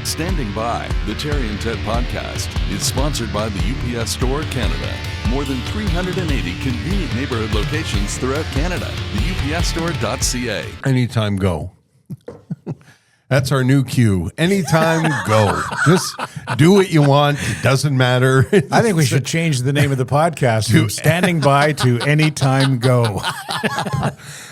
Standing By, the Terry and Ted podcast, is sponsored by the UPS Store Canada. More than 380 convenient neighborhood locations throughout Canada. The UPSstore.ca. Anytime go. That's our new cue. Anytime go. Just do what you want. It doesn't matter. I think we should change the name of the podcast from Standing By to Anytime Go.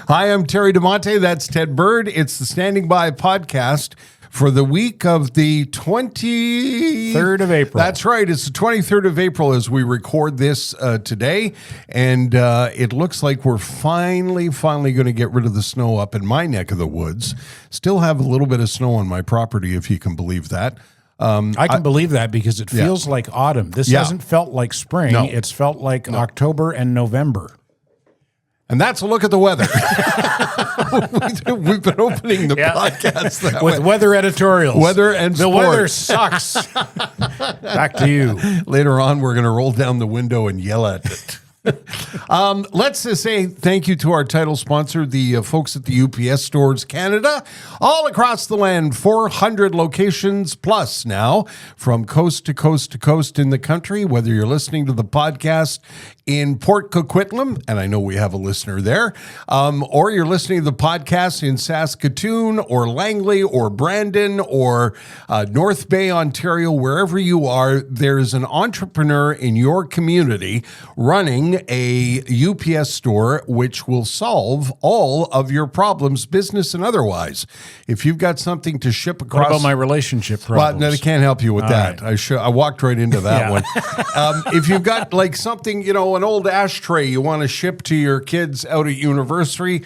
Hi, I'm Terry DiMonte. That's Ted Bird. It's the Standing By podcast for the week of the 3rd of April. That's right. It's the 23rd of April as we record this today. And it looks like we're finally going to get rid of the snow up in my neck of the woods. Still have a little bit of snow on my property, if you can believe that. I can believe that because it feels like autumn. This hasn't felt like spring. No. It's felt like October and November. And that's a look at the weather. We've been opening the podcast that with way. Weather editorials. Weather and the sport. weather sucks. Back to you. Later on, we're going to roll down the window and yell at it. Let's just say thank you to our title sponsor, the folks at the UPS Stores Canada, all across the land, 400 locations plus now, from coast to coast to coast in the country, whether you're listening to the podcast in Port Coquitlam, and I know we have a listener there, or you're listening to the podcast in Saskatoon or Langley or Brandon or North Bay, Ontario, wherever you are, there's an entrepreneur in your community running a UPS store which will solve all of your problems, business and otherwise. If you've got something to ship across... What about my relationship problems? Well, no, I can't help you with that. Right. I walked right into that one. If you've got like something, an old ashtray you want to ship to your kids out at university,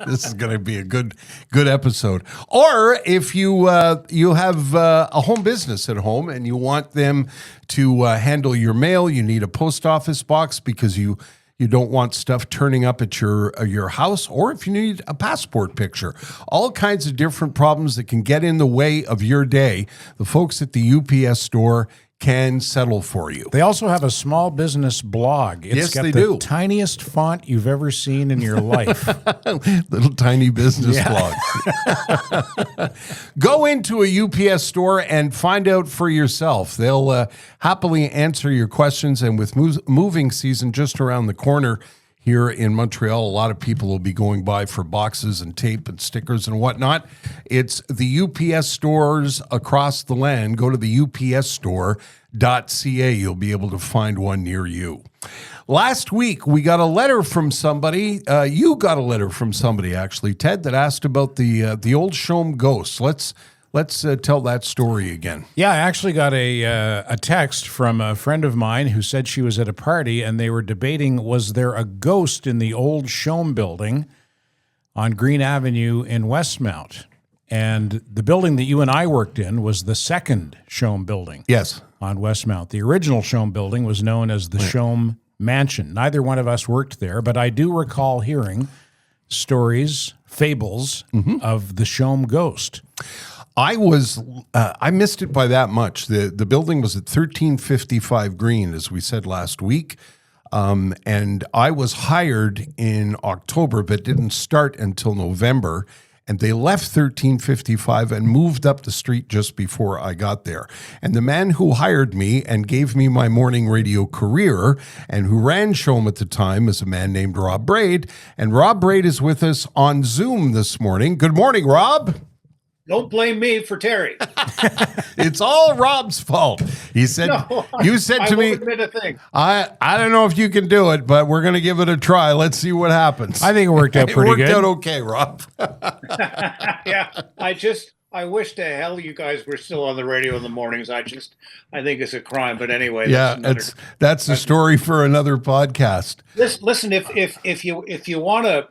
this is going to be a good episode. Or if you have a home business at home and you want them to handle your mail, you need a post office box because you don't want stuff turning up at your house, or if you need a passport picture. All kinds of different problems that can get in the way of your day. The folks at the UPS store can settle for you. They also have a small business blog. It's got the tiniest font you've ever seen in your life. Little tiny business blog. Go into a UPS store and find out for yourself. They'll happily answer your questions. And with moving season just around the corner here in Montreal, a lot of people will be going by for boxes and tape and stickers and whatnot. It's the UPS stores across the land. Go to the UPSstore.ca. You'll be able to find one near you. Last week, we got a letter from somebody. You got a letter from somebody, actually, Ted, that asked about the old Shome ghosts. Let's tell that story again. Yeah, I actually got a text from a friend of mine who said she was at a party and they were debating, was there a ghost in the old Shome building on Green Avenue in Westmount? And the building that you and I worked in was the second Shome building. Yes. On Westmount. The original Shome building was known as the Shome Mansion. Neither one of us worked there, but I do recall hearing stories, fables of the Shome ghost. I missed it by that much. The building was at 1355 Green, as we said last week. And I was hired in October, but didn't start until November. And they left 1355 and moved up the street just before I got there. And the man who hired me and gave me my morning radio career and who ran Shome at the time is a man named Rob Braid. And Rob Braid is with us on Zoom this morning. Good morning, Rob. Don't blame me for Terry. It's all Rob's fault. He said, "You said to me, admit a thing. I don't know if you can do it, but we're going to give it a try. Let's see what happens." I think it worked out pretty good. It worked out okay, Rob. Yeah, I wish to hell you guys were still on the radio in the mornings. I think it's a crime. But anyway, that's the story for another podcast. Listen, if you want to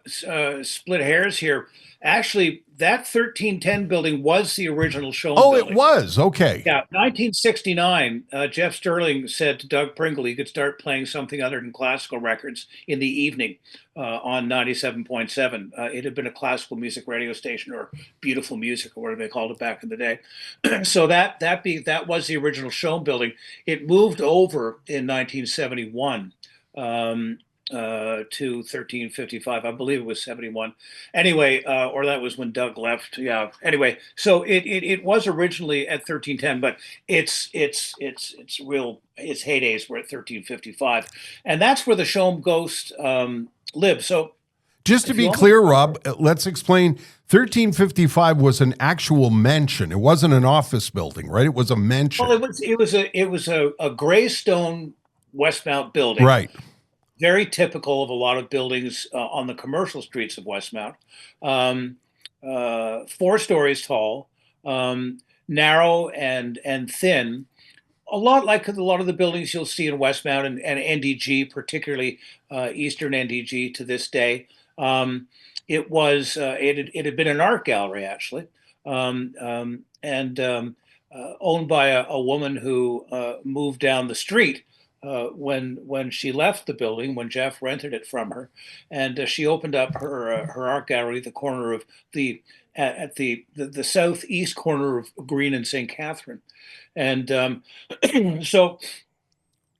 split hairs here, actually, that 1310 building was the original Shome building. It was? Okay. Yeah, 1969, Jeff Sterling said to Doug Pringle he could start playing something other than classical records in the evening on 97.7. It had been a classical music radio station, or beautiful music, or whatever they called it back in the day. So that was the original Shome building. It moved over in 1971. to 1355. I believe it was 71. Anyway, or that was when Doug left. Yeah. Anyway, so it was originally at 1310, but its heydays were at 1355, and that's where the Showm Ghost lives. So Just to if be you clear, Rob, let's explain. 1355 was an actual mansion. It wasn't an office building, right? It was a mansion. well, it was a gray stone Westmount building. Right. Very typical of a lot of buildings on the commercial streets of Westmount. 4 stories tall, narrow and thin. A lot like a lot of the buildings you'll see in Westmount and NDG, particularly Eastern NDG to this day. It had been an art gallery actually, owned by a woman who moved down the street when she left the building, when Jeff rented it from her, and she opened up her art gallery at the corner of the southeast corner of Green and St. Catherine, and so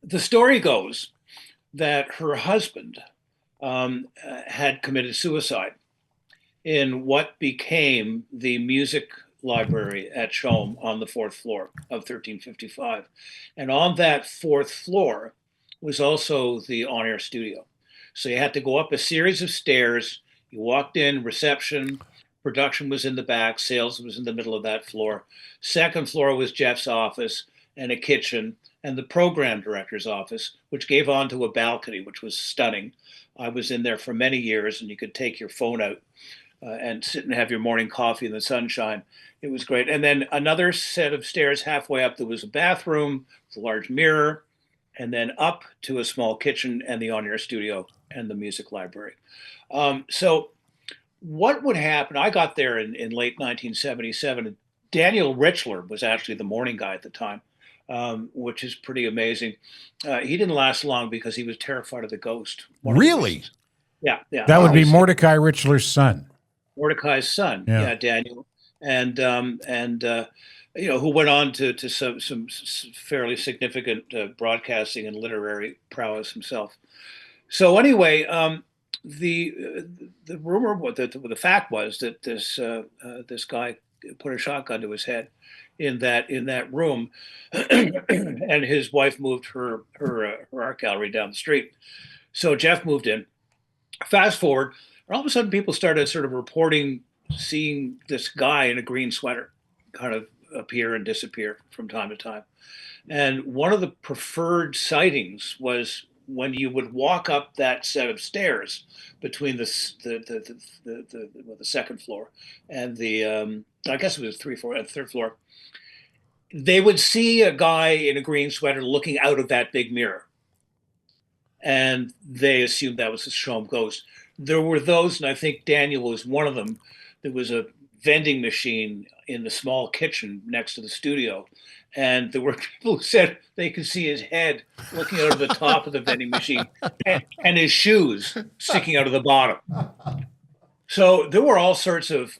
the story goes that her husband had committed suicide in what became the music library at Showm on the 4th floor of 1355. And on that 4th floor was also the on-air studio. So you had to go up a series of stairs. You walked in, reception, production was in the back, sales was in the middle of that floor. 2nd floor was Jeff's office and a kitchen and the program director's office, which gave onto a balcony, which was stunning. I was in there for many years, and you could take your phone out and sit and have your morning coffee in the sunshine. It was great. And then another set of stairs halfway up, there was a bathroom with a large mirror, and then up to a small kitchen and the on-air studio and the music library. So what would happen? I got there in late 1977. Daniel Richler was actually the morning guy at the time, which is pretty amazing. He didn't last long because he was terrified of the ghost. Really? Yeah. That would be Mordecai Richler's son. Mordecai's son, Daniel, and who went on to some fairly significant broadcasting and literary prowess himself. So anyway, the rumor, the fact was that this guy put a shotgun to his head in that room, and his wife moved her art gallery down the street. So Jeff moved in. Fast forward. All of a sudden, people started sort of reporting seeing this guy in a green sweater kind of appear and disappear from time to time. And one of the preferred sightings was when you would walk up that set of stairs between the 2nd floor and the I guess it was 3rd floor. They would see a guy in a green sweater looking out of that big mirror, and they assumed that was the Showm Ghost. There were those, and I think Daniel was one of them. There was a vending machine in the small kitchen next to the studio, and there were people who said they could see his head looking out of the top of the vending machine and his shoes sticking out of the bottom. So there were all sorts of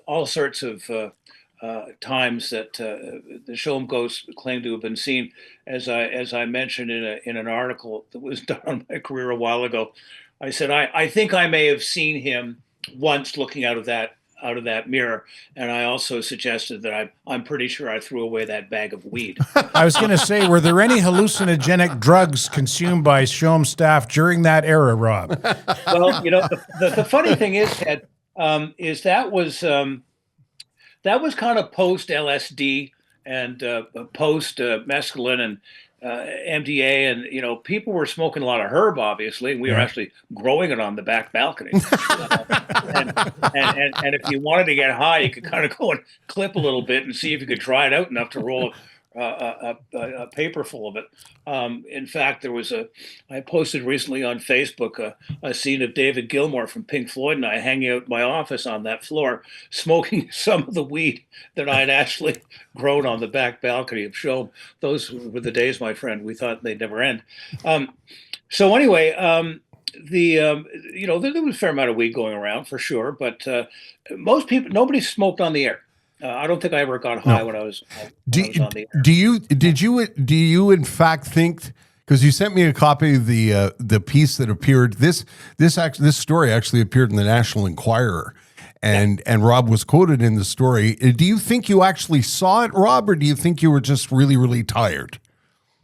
times that the Showm Ghost claimed to have been seen. As I mentioned in an article that was done on my career a while ago, I said I think I may have seen him once looking out of that mirror, and I also suggested that I'm pretty sure I threw away that bag of weed. I was going to say, were there any hallucinogenic drugs consumed by Showm staff during that era, Rob? Well, the funny thing is, Ted, is that was kind of post LSD and post mescaline and MDA, and people were smoking a lot of herb. Obviously, we were actually growing it on the back balcony. And if you wanted to get high, you could kind of go and clip a little bit and see if you could dry it out enough to roll a paper full of it. In fact, I posted recently on Facebook a scene of David Gilmour from Pink Floyd and I hanging out in my office on that floor, smoking some of the weed that I'd actually grown on the back balcony of Showm. Those were the days, my friend. We thought they'd never end. So anyway, there was a fair amount of weed going around for sure, but nobody smoked on the air. I don't think I ever got high when I was on the air. Do you in fact think, because you sent me a copy of the piece that appeared. This story actually appeared in the National Enquirer, and Rob was quoted in the story. Do you think you actually saw it, Rob, or do you think you were just really, really tired?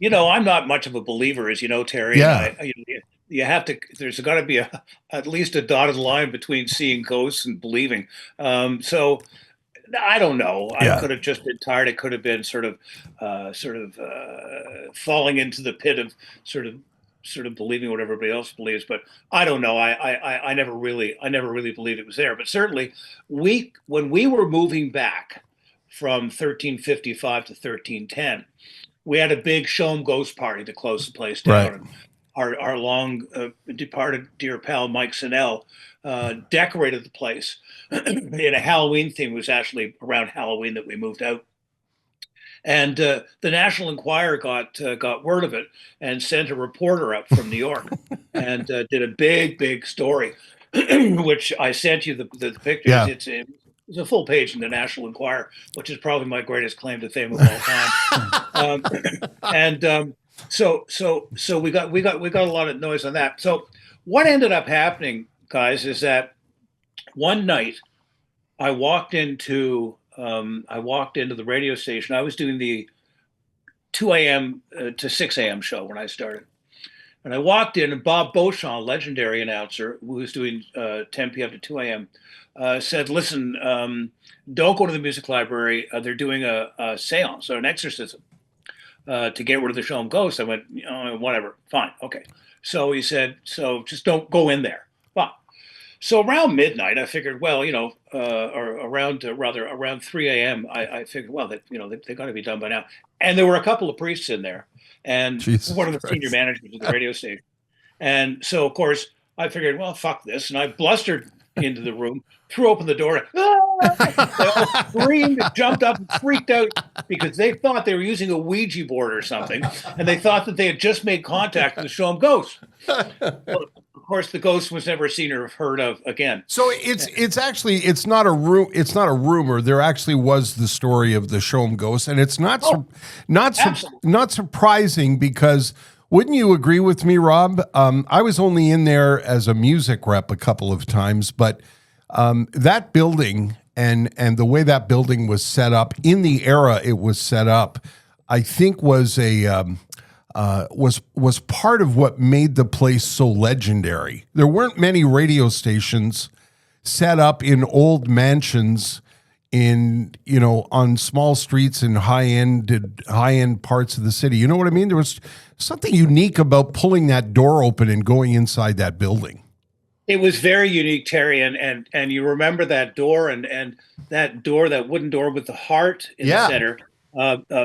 I'm not much of a believer, as you know, Terry. Yeah. You have to. There's got to be at least a dotted line between seeing ghosts and believing. So I don't know. I could have just been tired. It could have been sort of falling into the pit of sort of believing what everybody else believes. But I don't know. I never really believed it was there. But certainly, when we were moving back from 1355 to 1310, we had a big show 'em ghost party to close the place down. Right. Our long departed dear pal Mike Sinnell decorated the place in a Halloween theme. It was actually around Halloween that we moved out. And the National Enquirer got word of it and sent a reporter up from New York and did a big story, which I sent you the pictures. Yeah. It's a full page in the National Enquirer, which is probably my greatest claim to fame of all time. So we got a lot of noise on that. So what ended up happening, guys, is that one night I walked into the radio station. I was doing the 2 a.m. To 6 a.m. show when I started. And I walked in, and Bob Beauchamp, legendary announcer, who was doing 10 p.m. to 2 a.m., said, listen, don't go to the music library. They're doing a seance or an exorcism to get rid of the show 'em ghosts. I went, whatever, fine, okay. So he said, so just don't go in there. Fine. So around midnight, I figured, well, or around 3 a.m., I figured, well, they got to be done by now. And there were a couple of priests in there, and Jesus one of the Christ. senior managers of the radio station. And so, of course, I figured, well, fuck this. And I blustered into the room, threw open the door. They all screamed, jumped up, and freaked out because they thought they were using a Ouija board or something. And they thought that they had just made contact with the show 'em ghosts. Well, of course, the ghost was never seen or heard of again. So it's not a rumor. There actually was the story of the show 'em ghost, and it's not surprising because wouldn't you agree with me, Rob? I was only in there as a music rep a couple of times, but that building and the way that building was set up in the era it was set up, I think was was part of what made the place so legendary. There weren't many radio stations set up in old mansions on small streets in high end parts of the city. You know what I mean? There was something unique about pulling that door open and going inside that building. It was very unique, Terry, and you remember that door and that wooden door with the heart in the center.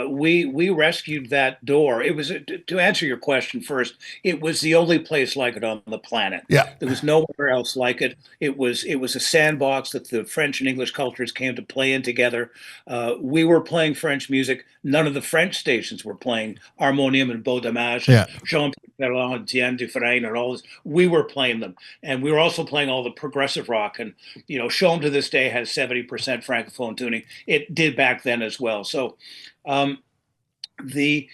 We rescued that door. It was, to answer your question first, it was the only place like it on the planet. Yeah. There was nowhere else like it. It was a sandbox that the French and English cultures came to play in together. We were playing French music. None of the French stations were playing Harmonium and Beau Dommage, Jean Perron and Diane Dufresne and all this. We were playing them. And we were also playing all the progressive rock. And, Show 'em to this day has 70% Francophone tuning. It did back then as well. So the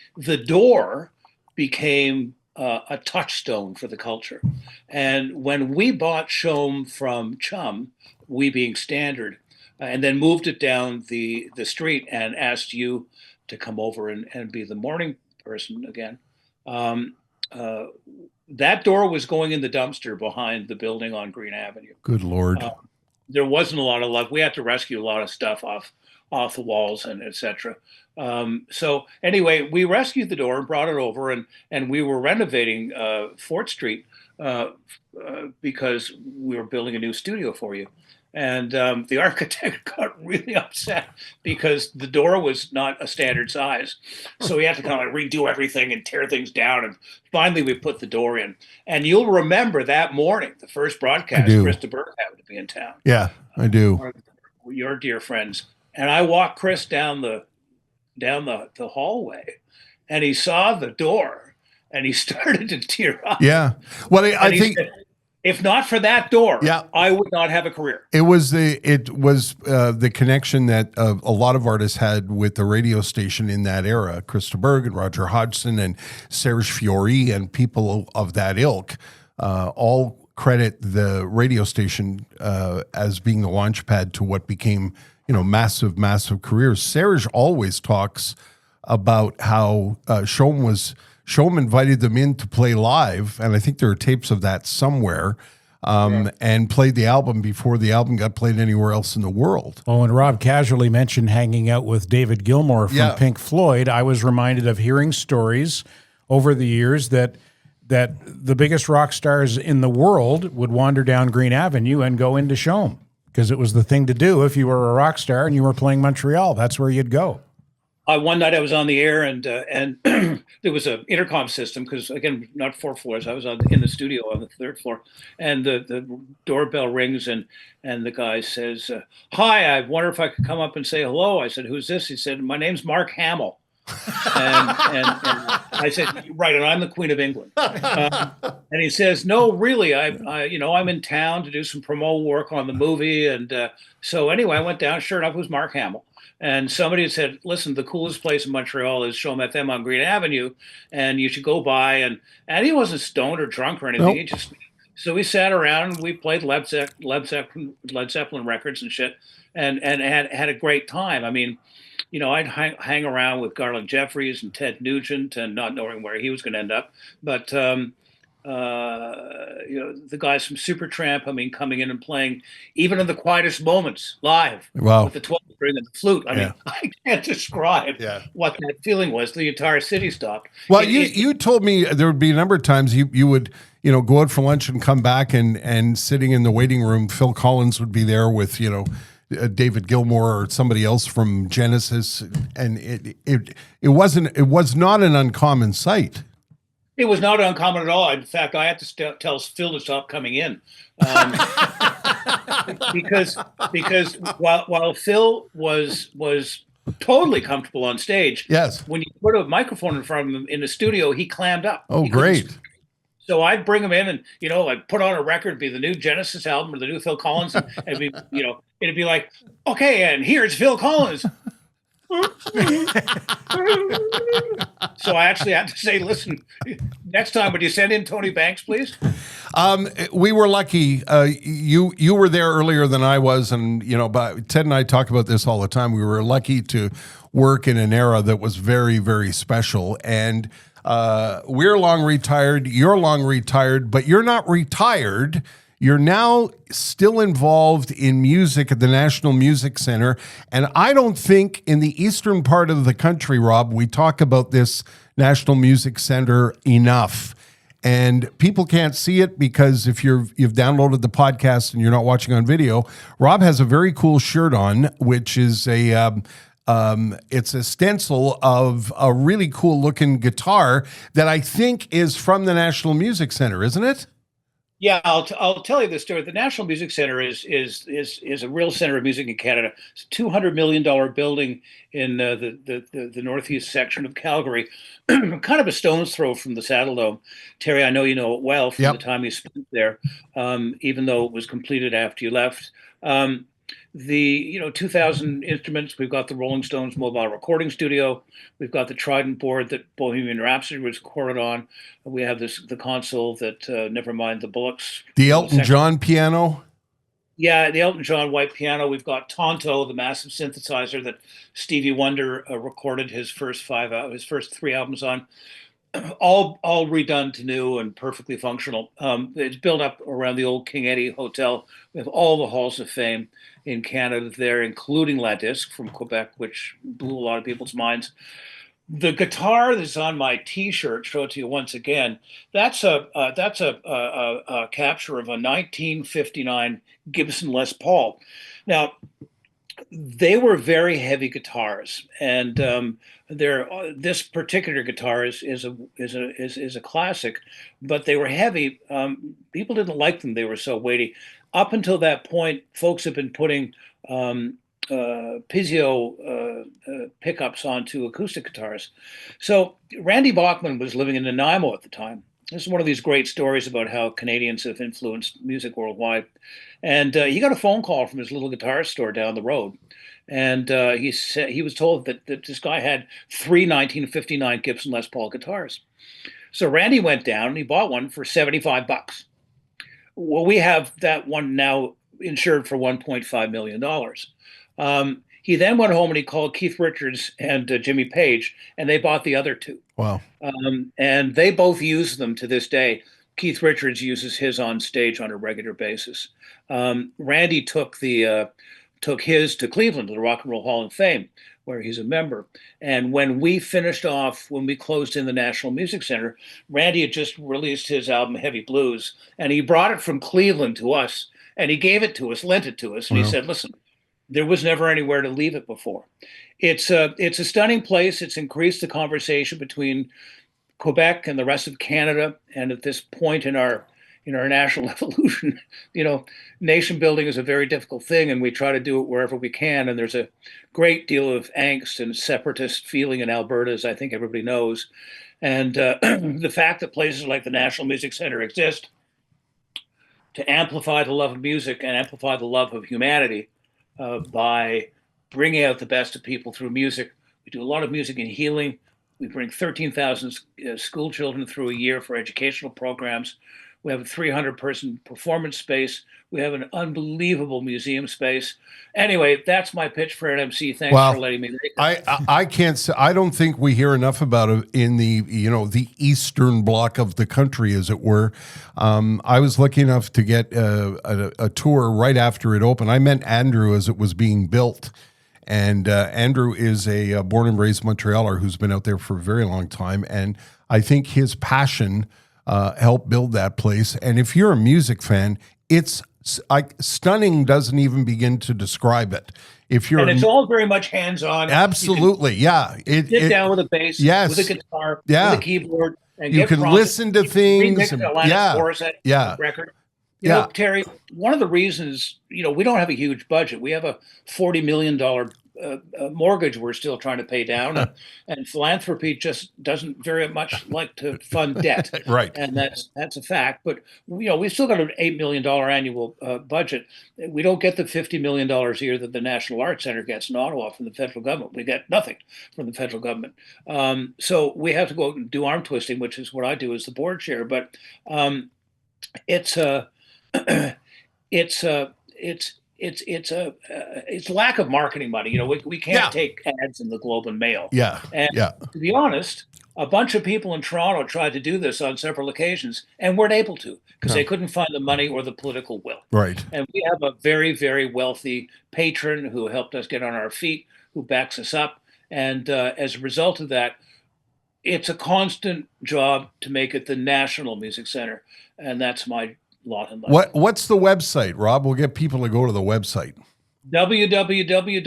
door became a touchstone for the culture. And when we bought Show 'em from Chum, we being Standard, and then moved it down the street and asked you to come over and be the morning person again, that door was going in the dumpster behind the building on Green Avenue. Good Lord. There wasn't a lot of luck. We had to rescue a lot of stuff off the walls and etc. So anyway, we rescued the door and brought it over, and we were renovating Fort Street because we were building a new studio for you. And the architect got really upset because the door was not a standard size. So we had to kind of redo everything and tear things down. And finally, we put the door in. And you'll remember that morning, the first broadcast, Chris de Burgh happened to be in town. Yeah, I do. Your dear friends. And I walked Chris down the hallway, and he saw the door, and he started to tear up. Yeah. Well, I think If not for that door, Yeah. I would not have a career. It was the connection that a lot of artists had with the radio station in that era. Krista Berg and Roger Hodgson and Serge Fiori and people of that ilk all credit the radio station as being the launch pad to what became, massive, massive careers. Serge always talks about how Shom invited them in to play live, and I think there are tapes of that somewhere, and played the album before the album got played anywhere else in the world. Oh, and Rob casually mentioned hanging out with David Gilmour from Pink Floyd. I was reminded of hearing stories over the years that the biggest rock stars in the world would wander down Green Avenue and go into Shom because it was the thing to do if you were a rock star and you were playing Montreal. That's where you'd go. One night I was on the air and there was an intercom system because, again, not 4 floors. I was in the studio on the 3rd floor, and the doorbell rings and the guy says, "Hi, I wonder if I could come up and say hello." I said, "Who's this?" He said, "My name's Mark Hamill." and I said, "Right, and I'm the Queen of England." And he says, "No, really, I'm in town to do some promo work on the movie." And so anyway, I went down. Sure enough, it was Mark Hamill. And somebody had said, "Listen, the coolest place in Montreal is Shom FM on Green Avenue, and you should go by." And he wasn't stoned or drunk or anything. Nope. So we sat around and we played Led Zeppelin records and shit, and had a great time. I mean, I'd hang around with Garland Jeffries and Ted Nugent, and not knowing where he was going to end up, but the guys from Supertramp, I mean, coming in and playing even in the quietest moments live with the 12 string and the flute. I mean, I can't describe what that feeling was. The entire city stopped. Well, you told me there would be a number of times you would, go out for lunch and come back and sitting in the waiting room, Phil Collins would be there with, David Gilmour or somebody else from Genesis. And it was not an uncommon sight. It was not uncommon at all. In fact, I had to tell Phil to stop coming in because while Phil was totally comfortable on stage, when you put a microphone in front of him in the studio, he clammed up. Oh, great! So I'd bring him in, and I'd put on a record, be the new Genesis album or the new Phil Collins, and it'd be like, okay, and here's Phil Collins. So I actually had to say, "Listen, next time would you send in Tony Banks, please?" We were lucky. You were there earlier than I was, and but Ted and I talk about this all the time. We were lucky to work in an era that was very, very special, and we're long retired. You're long retired, but you're not retired. You're now still involved in music at the National Music Center. And I don't think in the eastern part of the country, Rob, we talk about this National Music Center enough. And people can't see it because if you've downloaded the podcast and you're not watching on video, Rob has a very cool shirt on, which is it's a stencil of a really cool looking guitar that I think is from the National Music Center, isn't it? Yeah, I'll tell you this story. The National Music Center is a real center of music in Canada. It's a $200 million building in the northeast section of Calgary, kind of a stone's throw from the Saddle Dome. Terry, I know you know it well from the time you spent there, even though it was completed after you left. The 2,000 instruments. We've got the Rolling Stones mobile recording studio. We've got the Trident board that Bohemian Rhapsody was recorded on. We have the console that Nevermind the Bullocks. The Elton John piano. Yeah, the Elton John white piano. We've got Tonto, the massive synthesizer that Stevie Wonder recorded his first 3 albums on. All redone to new and perfectly functional. It's built up around the old King Eddie Hotel. We have all the halls of fame in Canada there, including La Disque from Quebec, which blew a lot of people's minds. The guitar that's on my T-shirt, show it to you once again. That's a capture of a 1959 Gibson Les Paul. Now, they were very heavy guitars, and this particular guitar is a classic, but they were heavy. People didn't like them; they were so weighty. Up until that point, folks have been putting Pizio pickups onto acoustic guitars. So Randy Bachman was living in Nanaimo at the time, This is one of these great stories about how Canadians have influenced music worldwide. And he got a phone call from his little guitar store down the road. And he said he was told that this guy had three 1959 Gibson Les Paul guitars. So Randy went down and he bought one for $75. Well, we have that one now insured for $1.5 million. He then went home and he called Keith Richards and Jimmy Page, and they bought the other two. Wow. And they both use them to this day. Keith Richards uses his on stage on a regular basis. Randy took his to Cleveland, to the Rock and Roll Hall of Fame, where he's a member. And when we closed in the National Music Center, Randy had just released his album Heavy Blues, and he brought it from Cleveland to us, and he gave it to us, lent it to us, and he said, listen, there was never anywhere to leave it before. It's a stunning place. It's increased the conversation between Quebec and the rest of Canada. And at this point in our national evolution, nation building is a very difficult thing, and we try to do it wherever we can. And there's a great deal of angst and separatist feeling in Alberta, as I think everybody knows. And the fact that places like the National Music Center exist to amplify the love of music and amplify the love of humanity by bringing out the best of people through music. We do a lot of music and healing. We bring 13,000 school children through a year for educational programs. We have a 300-person performance space. We have an unbelievable museum space. Anyway, that's my pitch for NMC. Thanks for letting me make it. I can't say, I don't think we hear enough about it in the eastern block of the country, as it were. I was lucky enough to get a tour right after it opened. I met Andrew as it was being built. And Andrew is a born and raised Montrealer who's been out there for a very long time. And I think his passion helped build that place. And if you're a music fan, it's stunning doesn't even begin to describe it. And it's all very much hands-on. Absolutely, yeah. Sit down with a bass, with a guitar, with a keyboard, and you can listen to things. Record. Terry, one of the reasons, we don't have a huge budget. We have a $40 million mortgage we're still trying to pay down, and philanthropy just doesn't very much like to fund debt. Right. And that's a fact. But, we've still got an $8 million annual budget. We don't get the $50 million a year that the National Arts Center gets in Ottawa from the federal government. We get nothing from the federal government. So we have to go and do arm twisting, which is what I do as the board chair. But it's lack of marketing money. We can't take ads in the Globe and Mail. To be honest, a bunch of people in Toronto tried to do this on several occasions and weren't able to because they couldn't find the money or the political will. Right. And we have a very, very wealthy patron who helped us get on our feet, who backs us up. And as a result of that, it's a constant job to make it the National Music Center. And that's my lot in life. What's the website, Rob? We'll get people to go to the website. www.nmc.ca.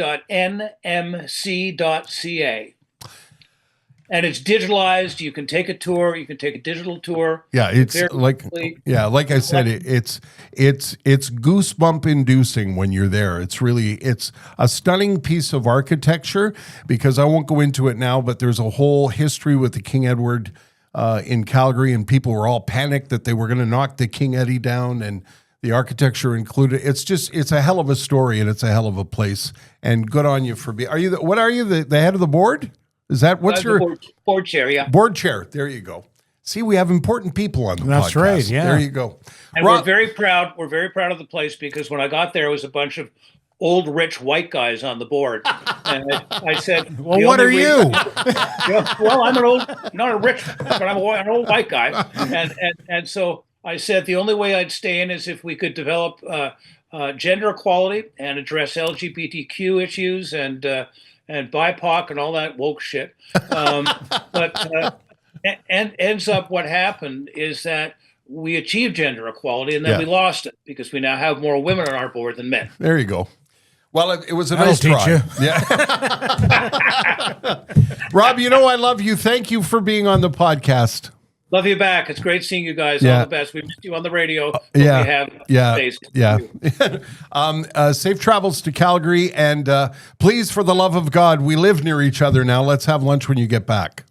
And it's digitalized. You can take a tour. You can take a digital tour. Yeah, it's like I said, it's goosebump inducing when you're there. It's a stunning piece of architecture, because I won't go into it now, but there's a whole history with the King Edward in Calgary, and people were all panicked that they were going to knock the King Eddie down, and the architecture included. It's a hell of a story, and it's a hell of a place. And good on you for being. The head of the board? Is that what's your board chair? Yeah, board chair. There you go. See, we have important people on the podcast. That's right. Yeah, there you go. And we're very proud. We're very proud of the place, because when I got there, it was a bunch of old rich white guys on the board, and I said, "Well, what are you?" Well, I'm not a rich, but I'm an old white guy, and so I said the only way I'd stay in is if we could develop gender equality and address LGBTQ issues and BIPOC and all that woke shit. But ends up what happened is that we achieved gender equality, and then we lost it because we now have more women on our board than men. There you go. Well, it was a nice try. Yeah. Rob, I love you. Thank you for being on the podcast. Love you back. It's great seeing you guys. All the best. We missed you on the radio. Safe travels to Calgary, and please, for the love of God, we live near each other now. Let's have lunch when you get back.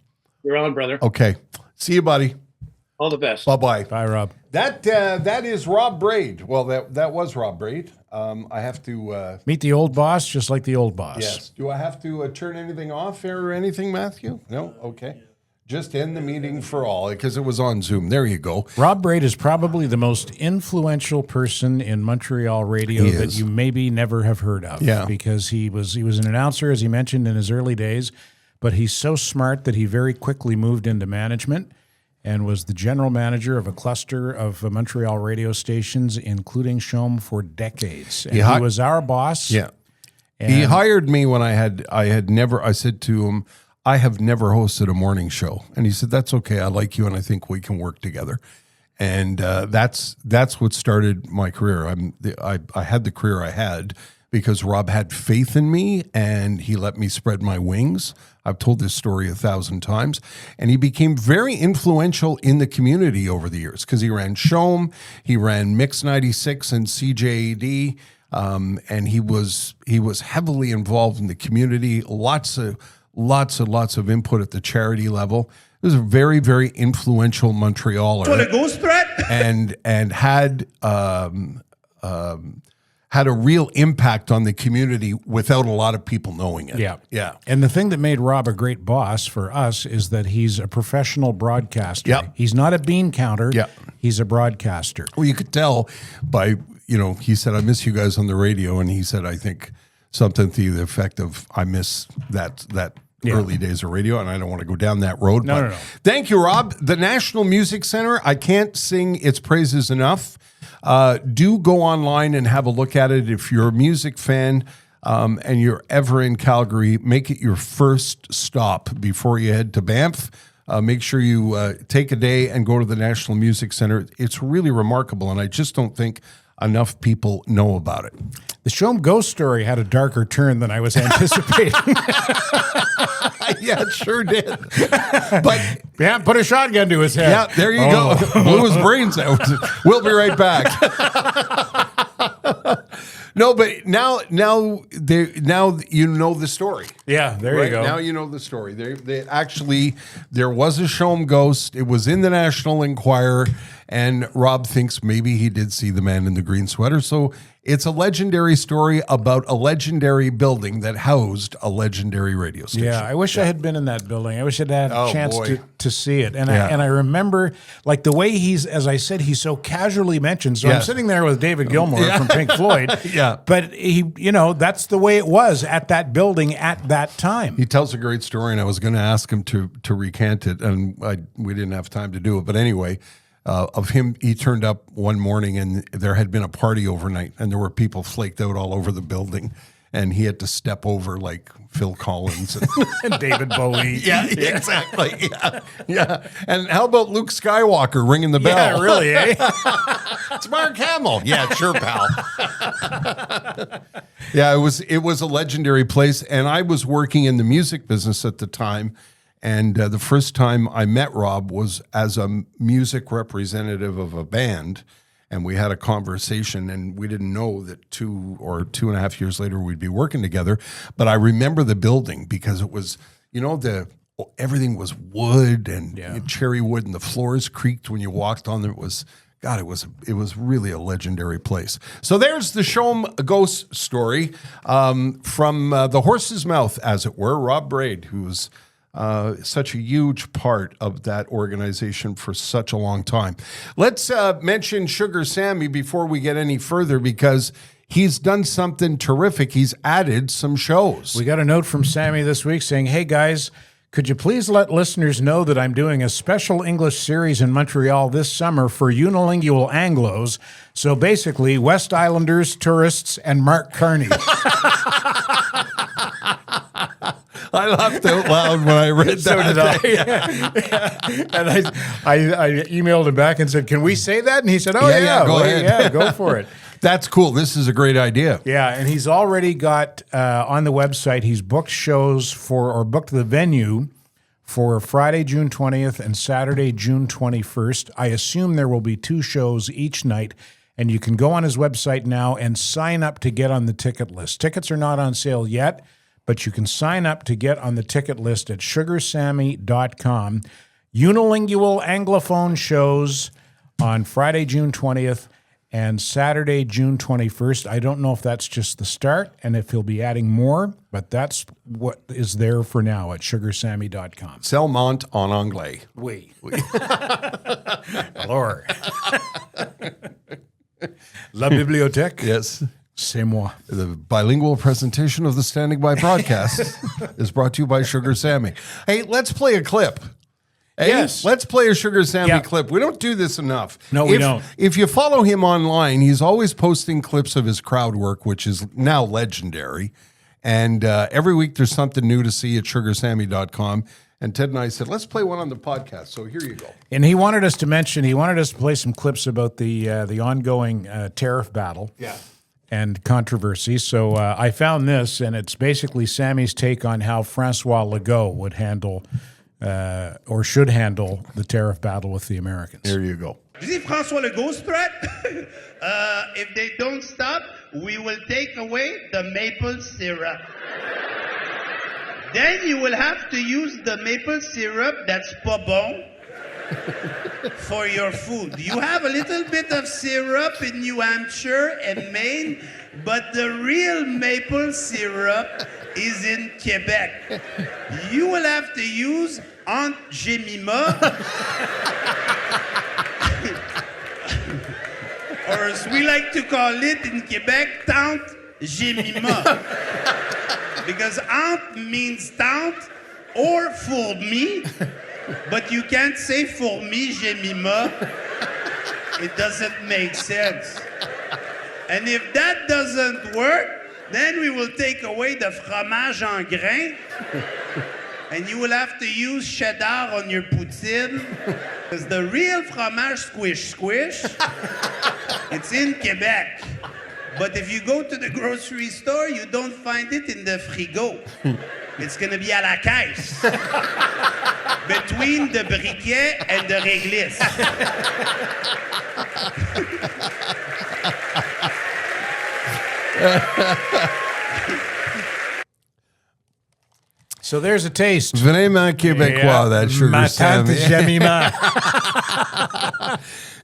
You're on, brother. Okay. See you, buddy. All the best. Bye-bye. Bye, Rob. That is Rob Braid. Well, that was Rob Braid. I have to... Meet the old boss, just like the old boss. yes. Do I have to turn anything off or anything, Matthew? No? Okay. Just end the meeting for all, because it was on Zoom. There you go. Rob Braid is probably the most influential person in Montreal radio He that is. you maybe never have heard of. Yeah. Because he was an announcer, as he mentioned, in his early days, but he's so smart that he very quickly moved into management and was the general manager of a cluster of Montreal radio stations, including CHOM, for decades. And he was our boss. Yeah. He hired me when I said to him, I have never hosted a morning show. And he said, that's okay. I like you and I think we can work together. And that's what started my career. I had the career I had because Rob had faith in me and he let me spread my wings. I've told this story 1,000 times. And he became very influential in the community over the years because he ran CHOM, he ran Mix 96 and CJAD, and he was heavily involved in the community, lots of input at the charity level. He was a very, very influential Montrealer. What a ghost threat! and had a real impact on the community without a lot of people knowing it. Yeah. Yeah. And the thing that made Rob a great boss for us is that he's a professional broadcaster. Yep. He's not a bean counter. Yep. He's a broadcaster. Well, you could tell by, he said, I miss you guys on the radio. And he said, I think something to the effect of, I miss that early days of radio, and I don't want to go down that road. No. Thank you, Rob. The National Music Center, I can't sing its praises enough. Do go online and have a look at it. If you're a music fan and you're ever in Calgary, make it your first stop before you head to Banff. Make sure you take a day and go to the National Music Center. It's really remarkable, and I just don't think enough people know about it. The CHOM ghost story had a darker turn than I was anticipating. Yeah, it sure did. But Yeah, put a shotgun to his head. yeah, there you go. Blew his brains out. We'll be right back. No, but now you know the story. Yeah, there you go. Now you know the story. There was a CHOM ghost. It was in the National Enquirer, and Rob thinks maybe he did see the man in the green sweater. So it's a legendary story about a legendary building that housed a legendary radio station. Yeah, I wish I had been in that building. I wish I'd had a chance boy. to see it. And I remember, like, the way as I said, he's so casually mentioned. So I'm Yes. sitting there with David Gilmour from Pink Floyd. Yeah. But that's the way it was at that building at that time. He tells a great story, and I was going to ask him to recant it, and we didn't have time to do it. But anyway, of him, he turned up one morning, and there had been a party overnight, and there were people flaked out all over the building, and he had to step over like Phil Collins And David Bowie. yeah, exactly. Yeah. And how about Luke Skywalker ringing the bell? Yeah, really, eh? It's Mark Hamill. Yeah, sure, pal. Yeah, it was a legendary place, and I was working in the music business at the time. And the first time I met Rob was as a music representative of a band, and we had a conversation, and we didn't know that 2 or 2.5 years later we'd be working together. But I remember the building because it was, everything was wood and cherry wood, and the floors creaked when you walked on them. It was really a legendary place. So there's the CHOM ghost story from the horse's mouth, as it were. Rob Braid, who's such a huge part of that organization for such a long time. Let's mention Sugar Sammy before we get any further, because he's done something terrific. He's added some shows. We got a note from Sammy this week saying, "Hey guys, could you please let listeners know that I'm doing a special English series in Montreal this summer for unilingual Anglos? So basically, West Islanders, tourists, and Mark Carney." I laughed out loud when I read that. So did I. And I emailed him back and said, "Can we say that?" And he said, "Oh yeah, go ahead. Yeah, go for it." That's cool. This is a great idea. Yeah, and he's already got on the website, he's booked shows booked the venue for Friday, June 20th and Saturday, June 21st. I assume there will be 2 shows each night, and you can go on his website now and sign up to get on the ticket list. Tickets are not on sale yet, but you can sign up to get on the ticket list at sugarsammy.com. unilingual Anglophone shows on Friday, June 20th and Saturday, June 21st. I don't know if that's just the start and if he'll be adding more, but that's what is there for now at sugarsammy.com. Lament en anglais. Oui. Alors. La bibliothèque. Yes. C'est moi. The bilingual presentation of the Standing By broadcast is brought to you by Sugar Sammy. Hey, let's play a clip. Hey, Yes. Let's play a Sugar Sammy Yeah. clip. We don't do this enough. No, we don't. If you follow him online, he's always posting clips of his crowd work, which is now legendary. And every week there's something new to see at sugarsammy.com. And Ted and I said, let's play one on the podcast. So here you go. And he wanted us to play some clips about the ongoing tariff battle. Yeah. And controversy. So I found this, and it's basically Sammy's take on how Francois Legault would handle or should handle the tariff battle with the Americans. Here you go. You see François Legault's threat? If they don't stop, we will take away the maple syrup. Then you will have to use the maple syrup that's pas bon for your food. You have a little bit of syrup in New Hampshire and Maine, but the real maple syrup is in Quebec. You will have to use Aunt Jemima, or as we like to call it in Quebec, Tante Jemima. Because Aunt means tante or fourmi. But you can't say fourmi, Jemima. It doesn't make sense. And if that doesn't work, then we will take away the fromage en grain. And you will have to use cheddar on your poutine. Because the real fromage squish, it's in Quebec. But if you go to the grocery store, you don't find it in the frigo. It's going to be à la caisse. Between the briquet and the réglisse. So there's a taste. Vraiment Québécois, that Sugar Ma tante Sammy. Jemima.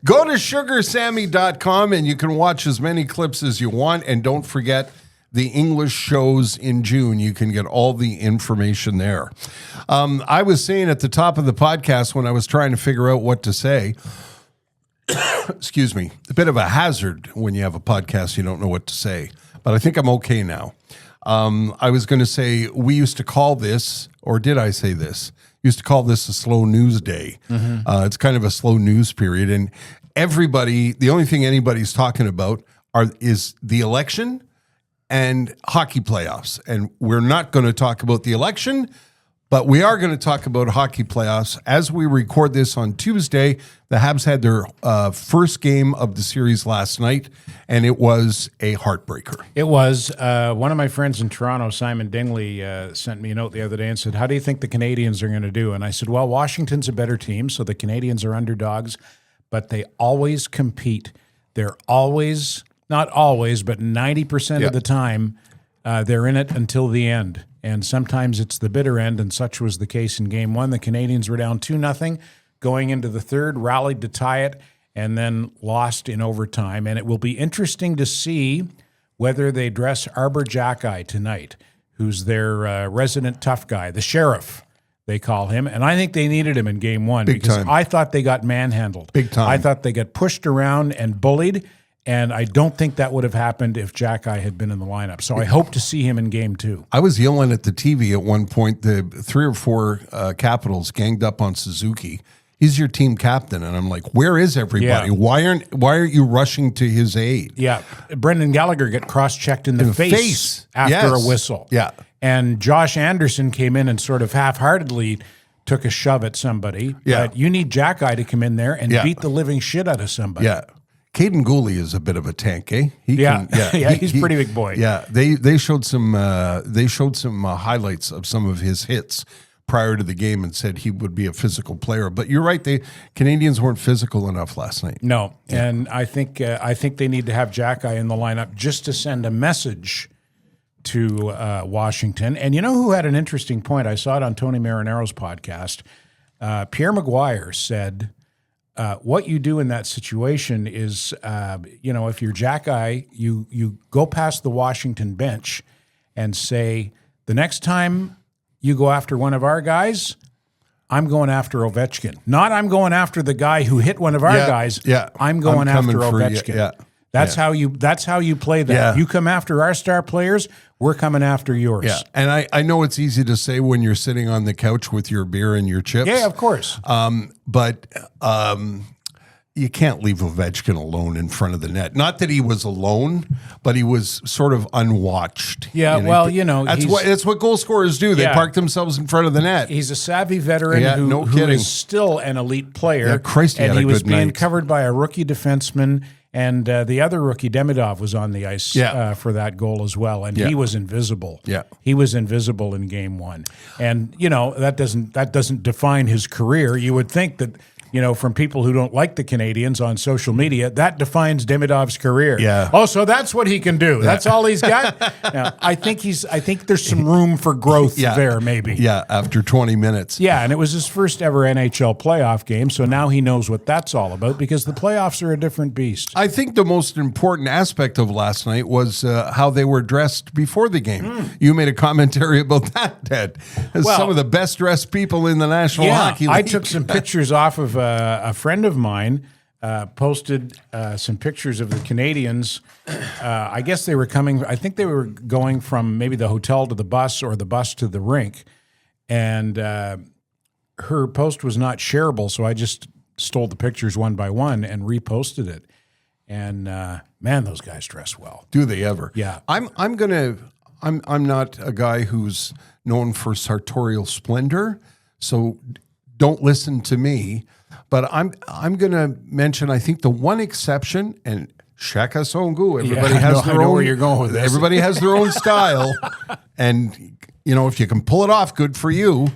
Go to sugarsammy.com and you can watch as many clips as you want. And don't forget the English shows in June. You can get all the information there. I was saying at the top of the podcast when I was trying to figure out what to say, excuse me, a bit of a hazard when you have a podcast, you don't know what to say. But I think I'm okay now. I was going to say we used to call this, or did I say this? Used to call this a slow news day. It's kind of a slow news period. And everybody, the only thing anybody's talking about is the election and hockey playoffs. And we're not going to talk about the election, but we are going to talk about hockey playoffs. As we record this on Tuesday, the Habs had their first game of the series last night, and it was a heartbreaker. It was. One of my friends in Toronto, Simon Dingley, sent me a note the other day and said, how do you think the Canadiens are going to do? And I said, well, Washington's a better team, so the Canadiens are underdogs, but they always compete. They're always, not always, but 90% of the time, they're in it until the end. And sometimes it's the bitter end, and such was the case in Game 1. The Canadiens were down 2-0 going into the third, rallied to tie it, and then lost in overtime. And it will be interesting to see whether they dress Arbor Jackeye tonight, who's their resident tough guy, the sheriff, they call him. And I think they needed him in Game 1 because time. I thought they got manhandled. Big time. I thought they got pushed around and bullied. And I don't think that would have happened if Jackeye had been in the lineup. So I hope to see him in Game 2. I was yelling at the TV at one point. The 3 or 4 Capitals ganged up on Suzuki. He's your team captain, and I'm like, where is everybody? Yeah. Why aren't you rushing to his aid? Yeah, Brendan Gallagher got cross-checked in the face after a whistle. Yeah. And Josh Anderson came in and sort of half-heartedly took a shove at somebody. Yeah. But you need Jackeye to come in there and beat the living shit out of somebody. Yeah. Caden Gooley is a bit of a tank, eh? He's a pretty big boy. Yeah, they showed some highlights of some of his hits prior to the game and said he would be a physical player. But you're right, the Canadiens weren't physical enough last night. No, and I think they need to have Jackeye in the lineup just to send a message to Washington. And you know who had an interesting point? I saw it on Tony Marinaro's podcast. Pierre Maguire said, what you do in that situation is, if you're Jack Eye, you go past the Washington bench and say, the next time you go after one of our guys, I'm going after Ovechkin. Not I'm going after the guy who hit one of our guys. Yeah. I'm going after coming for you. Ovechkin. Yeah. That's how you play that. Yeah. You come after our star players, we're coming after yours. Yeah, and I know it's easy to say when you're sitting on the couch with your beer and your chips. Yeah, of course. But you can't leave Ovechkin alone in front of the net. Not that he was alone, but he was sort of unwatched. Yeah, that's what goal scorers do. They park themselves in front of the net. He's a savvy veteran who is still an elite player. Yeah, Christ, he and had he a was good being night. covered by a rookie defenseman. And the other rookie, Demidov, was on the ice for that goal as well, and he was invisible. Yeah, he was invisible in Game 1, and that doesn't define his career. You would think that from people who don't like the Canadiens on social media, that defines Demidov's career. Yeah. Oh, so that's what he can do. That's all he's got. Now, I think there's some room for growth there, maybe. Yeah, after 20 minutes. Yeah, and it was his first ever NHL playoff game, so now he knows what that's all about because the playoffs are a different beast. I think the most important aspect of last night was how they were dressed before the game. You made a commentary about that, Ted. As some of the best dressed people in the National Hockey League. I took some pictures off of a friend of mine. Posted some pictures of the Canadiens. I guess they were coming. I think they were going from maybe the hotel to the bus or the bus to the rink, and her post was not shareable. So I just stole the pictures one by one and reposted it. And man, those guys dress well. Do they ever? Yeah. I'm not a guy who's known for sartorial splendor, so don't listen to me. But I'm going to mention, I think, the one exception, and Shaka Songu. Everybody has their own. I know where you're going with this. Everybody has their own style, and if you can pull it off, good for you.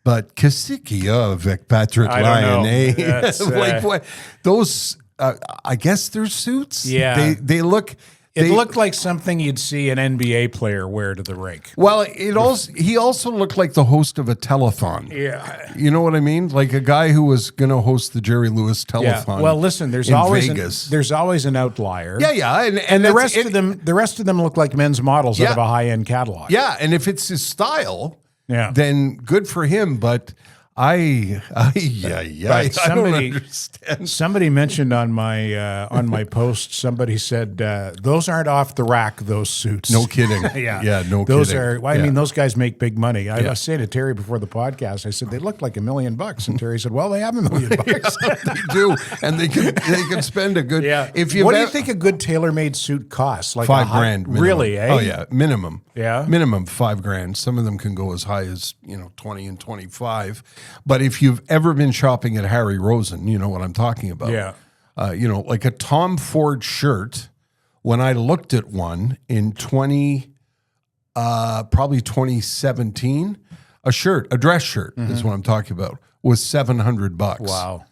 But Kasikia avec Patrick Lyon, eh? Those, I guess they're suits. Yeah, they look. It looked like something you'd see an NBA player wear to the rink. Well, he also looked like the host of a telethon. Yeah. You know what I mean? Like a guy who was going to host the Jerry Lewis telethon. Yeah. Well, listen, there's always an outlier. Yeah. And the rest of them look like men's models out of a high-end catalog. Yeah, and if it's his style, then good for him, but I don't understand. Somebody mentioned on my post. Somebody said those aren't off the rack. Those suits. No kidding. Those kidding. are. Well, I mean, those guys make big money. I was saying to Terry before the podcast. I said they look like $1 million, and Terry said, "Well, they have $1 million. They do, and they can spend a good. Yeah. What do you think a good tailor-made suit costs? Like $5,000. Minimum. Really? Eh? Oh yeah, minimum. Yeah, minimum $5,000. Some of them can go as high as 20 and 25. But if you've ever been shopping at Harry Rosen, you know what I'm talking about. Yeah. Like a Tom Ford shirt, when I looked at one in probably 2017, a dress shirt is what I'm talking about, was $700. Wow.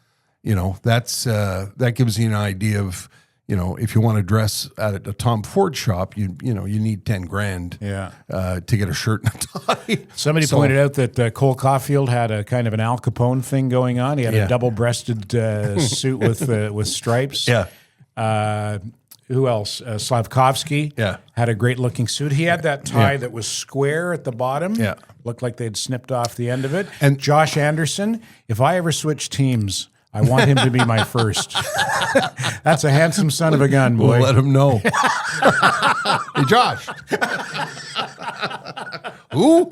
That gives you an idea of, if you want to dress at a Tom Ford shop, you need $10,000 to get a shirt and a tie. Somebody pointed out that Cole Caulfield had a kind of an Al Capone thing going on. He had a double-breasted suit with stripes. Yeah. Who else? Slavkovsky had a great-looking suit. He had that tie that was square at the bottom. Yeah. Looked like they'd snipped off the end of it. And Josh Anderson, if I ever switch teams, I want him to be my first. That's a handsome son of a gun, boy. We'll let him know. Hey, Josh. Who?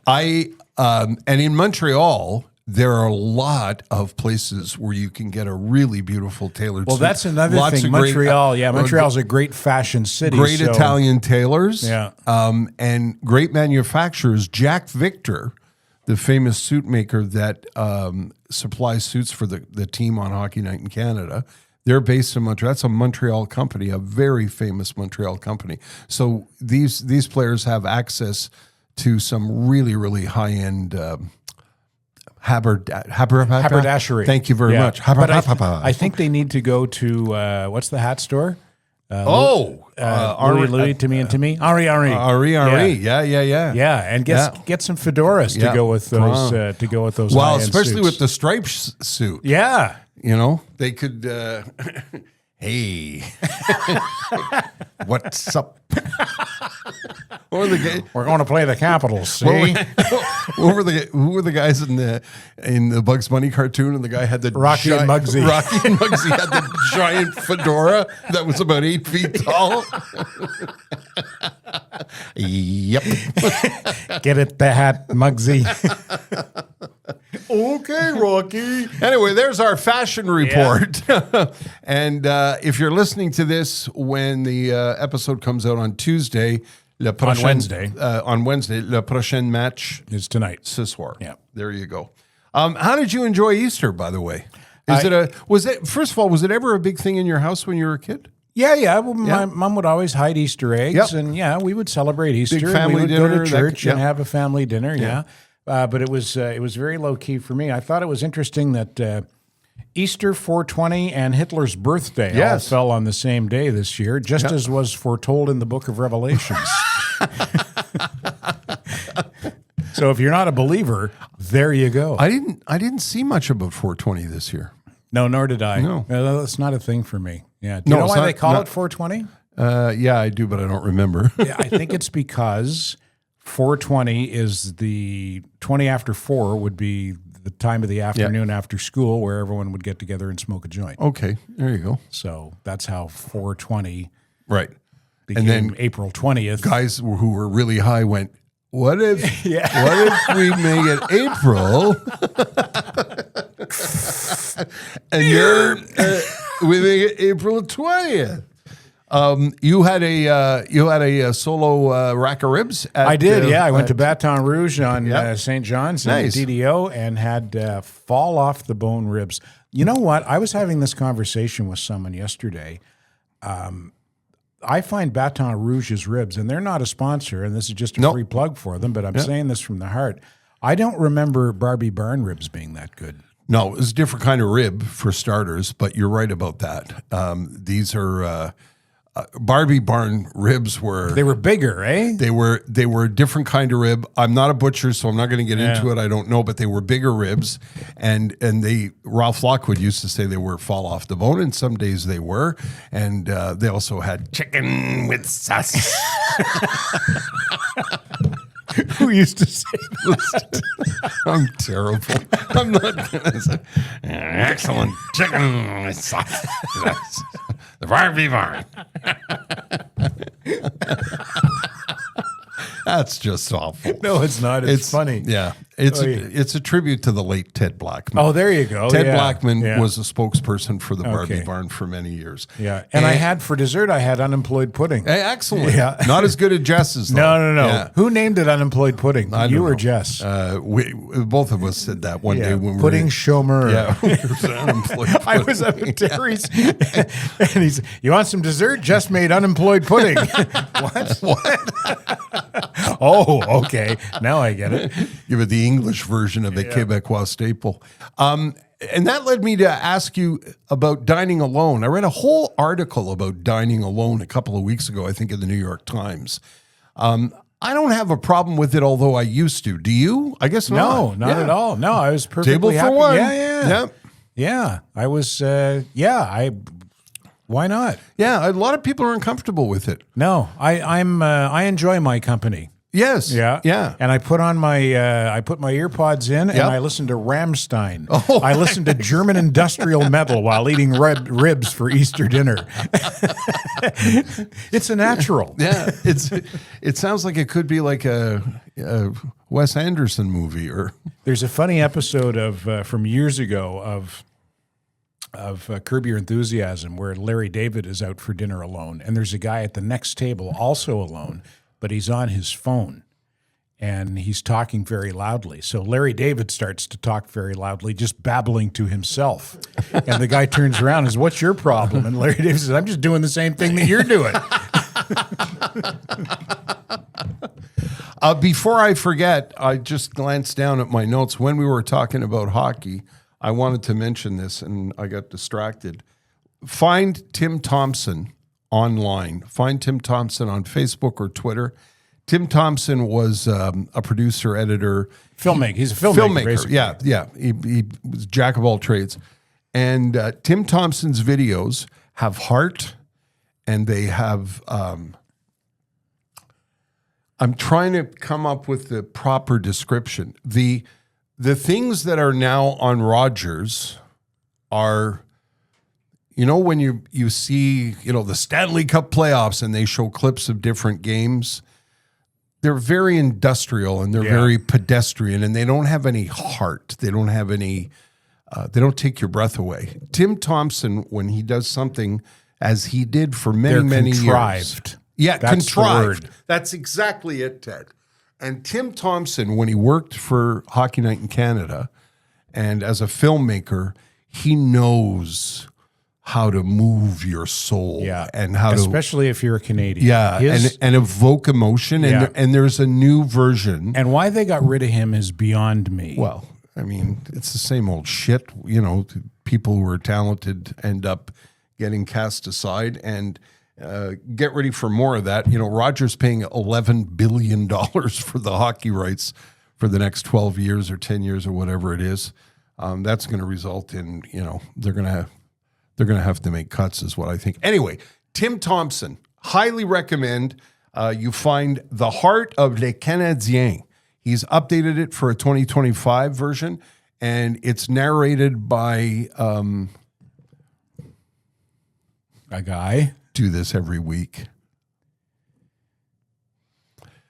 And in Montreal, there are a lot of places where you can get a really beautiful tailored suit. That's another Lots thing. of great, Montreal, Montreal's a great fashion city. Great Italian tailors. Yeah. And great manufacturers. Jack Victor, the famous suit maker that supplies suits for the team on Hockey Night in Canada. They're based in Montreal. That's a Montreal company, a very famous Montreal company. So these players have access to some really, really high-end haberdashery. Thank you very much. But I think they need to go to, what's the hat store? Louis, to me and to me. Henri. Yeah. Yeah, and get some fedoras to go with those. To go with those. Well, high-end especially suits. with the stripes suit. Yeah. You know, they could. Hey, what's up? Or the We're going to play the Capitals. See, who were the guys in the Bugs Bunny cartoon? And the guy had the Rocky and Muggsy. Rocky and Muggsy had the giant fedora that was about 8 feet tall. Yep. get it the hat, Muggsy. Okay, Rocky. Anyway, there's our fashion report. And if you're listening to this when the episode comes out on Tuesday, on Wednesday, le prochain match Is tonight. ce soir. Yeah. There you go. How did you enjoy Easter, by the way? First of all, was it ever a big thing in your house when you were a kid? Yeah. Well, my mom would always hide Easter eggs, Yep. and we would celebrate Easter. Big and family we would dinner, go to church that- and have a family dinner. Yeah. But it was very low key for me. I thought it was interesting that Easter 420 and Hitler's birthday all fell on the same day this year, just as was foretold in the book of Revelations. So if you're not a believer, there you go. I didn't see much about 420 this year. No, nor did I. No. That's not a thing for me. Yeah. Do you know it's why not- they call not- it 420? Yeah, I do, but I don't remember. Yeah, I think it's because 420 is the 20 after 4 would be the time of the afternoon after school where everyone would get together and smoke a joint. Okay, there you go. So that's how 420 Right. became And then April 20th. guys who were really high went, what if we make it April and then we make it April 20th? You had a solo rack of ribs. I did, I went to Baton Rouge on St. John's Nice. and DDO and had fall off the bone ribs. You know what? I was having this conversation with someone yesterday. I find Baton Rouge's ribs, and they're not a sponsor, and this is just a free plug for them, but I'm saying this from the heart. I don't remember Barbie Barn ribs being that good. No, it was a different kind of rib for starters, but you're right about that. These are Barbie Barn ribs They were bigger, eh? They were a different kind of rib. I'm not a butcher, so I'm not going to get into it. I don't know, but they were bigger ribs, and Ralph Lockwood used to say they were fall off the bone, and some days they were, and they also had chicken with sauce. Who used to say that? I'm terrible. I'm not going to say excellent chicken with sauce. That's the Barbie Barn. That's just awful. No, it's not. It's funny. Yeah. It's a tribute to the late Ted Blackman. Oh, there you go. Ted Blackman was a spokesperson for the Barbie Okay. Barn for many years. Yeah. And I had for dessert, I had unemployed pudding. Hey, excellent. Yeah. Not as good as Jess's, though. No. Yeah. Who named it unemployed pudding? I You don't or know. Jess? We both of us said that one day when pudding we Schomer. Yeah. We were unemployed I was up at Terry's, and he's, you want some dessert? Just made unemployed pudding. What? Oh, okay. Now I get it. Give it the English version of the Quebecois staple. And that led me to ask you about dining alone. I read a whole article about dining alone a couple of weeks ago, I think in the New York Times. I don't have a problem with it, although I used to. Do you? I guess No, not. not at all. No, I was perfectly Table for happy. one. Yeah. Yep. Yeah, I was, why not? Yeah, a lot of people are uncomfortable with it. No, I enjoy my company. Yes. Yeah. Yeah. And I put on I put my earpods in and Yep. I listened to Rammstein. Oh. I listened to German industrial metal while eating ribs for Easter dinner. It's a natural. Yeah, it sounds like it could be like a Wes Anderson movie or There's a funny episode of from years ago of Curb Your Enthusiasm where Larry David is out for dinner alone and there's a guy at the next table also alone, but he's on his phone and he's talking very loudly. So Larry David starts to talk very loudly, just babbling to himself. And the guy turns around and says, "What's your problem?" And Larry David says, "I'm just doing the same thing that you're doing." Before I forget, I just glanced down at my notes. When we were talking about hockey, I wanted to mention this and I got distracted. Find Tim Thompson online. Find Tim Thompson on Facebook or Twitter. Tim Thompson was a producer, editor, filmmaker. He's a filmmaker. Basically. Yeah. He was jack of all trades. And Tim Thompson's videos have heart, and they have. I'm trying to come up with the proper description. The things that are now on Rogers are, when you see, the Stanley Cup playoffs and they show clips of different games, they're very industrial and they're very pedestrian, and they don't have any heart. They don't have any, they don't take your breath away. Tim Thompson, when he does something, as he did for many contrived. years. Yeah, That's contrived. the word. That's exactly it, Ted. And Tim Thompson, when he worked for Hockey Night in Canada, and as a filmmaker, he knows how to move your soul, and how especially if you're a Canadian, and evoke emotion. And there's a new version. And why they got rid of him is beyond me. Well, I mean, it's the same old shit. People who are talented end up getting cast aside, and get ready for more of that. Rogers paying $11 billion for the hockey rights for the next 12 years or 10 years or whatever it is. That's going to result in, they're going to have to make cuts, is what I think. Anyway, Tim Thompson, highly recommend you find The Heart of Les Canadiens. He's updated it for a 2025 version, and it's narrated by a guy. Do this every week.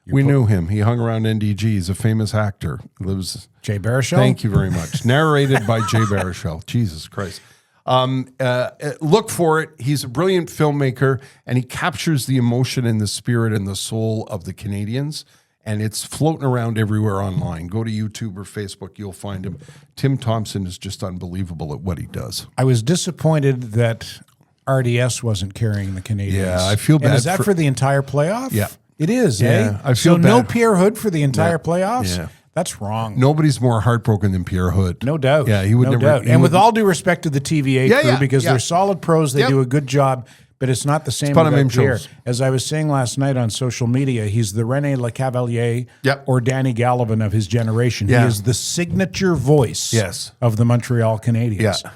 We knew him. He hung around NDG. He's a famous actor. Lives. Jay Baruchel? Thank you very much. Narrated by Jay Baruchel. Jesus Christ. Look for it. He's a brilliant filmmaker, and he captures the emotion and the spirit and the soul of the Canadiens, and it's floating around everywhere online. Go to YouTube or Facebook. You'll find him. Tim Thompson is just unbelievable at what he does. I was disappointed that RDS wasn't carrying the Canadiens. Yeah, I feel bad. And is that for the entire playoff? Yeah. It is, Yeah, I feel so no bad. Pierre Hood for the entire playoffs? Yeah. That's wrong. Nobody's more heartbroken than Pierre Hood. No doubt. Yeah, he would no never. doubt. he And would- with all due respect to the TVA crew, yeah, because yeah. they're solid pros, they Yep. do a good job, but it's not the same pas la without même Pierre. chose. As I was saying last night on social media, he's the René Lecavalier Yep. or Danny Gallivan of his generation. Yeah. He is the signature voice Yes. of the Montreal Canadiens. Yeah.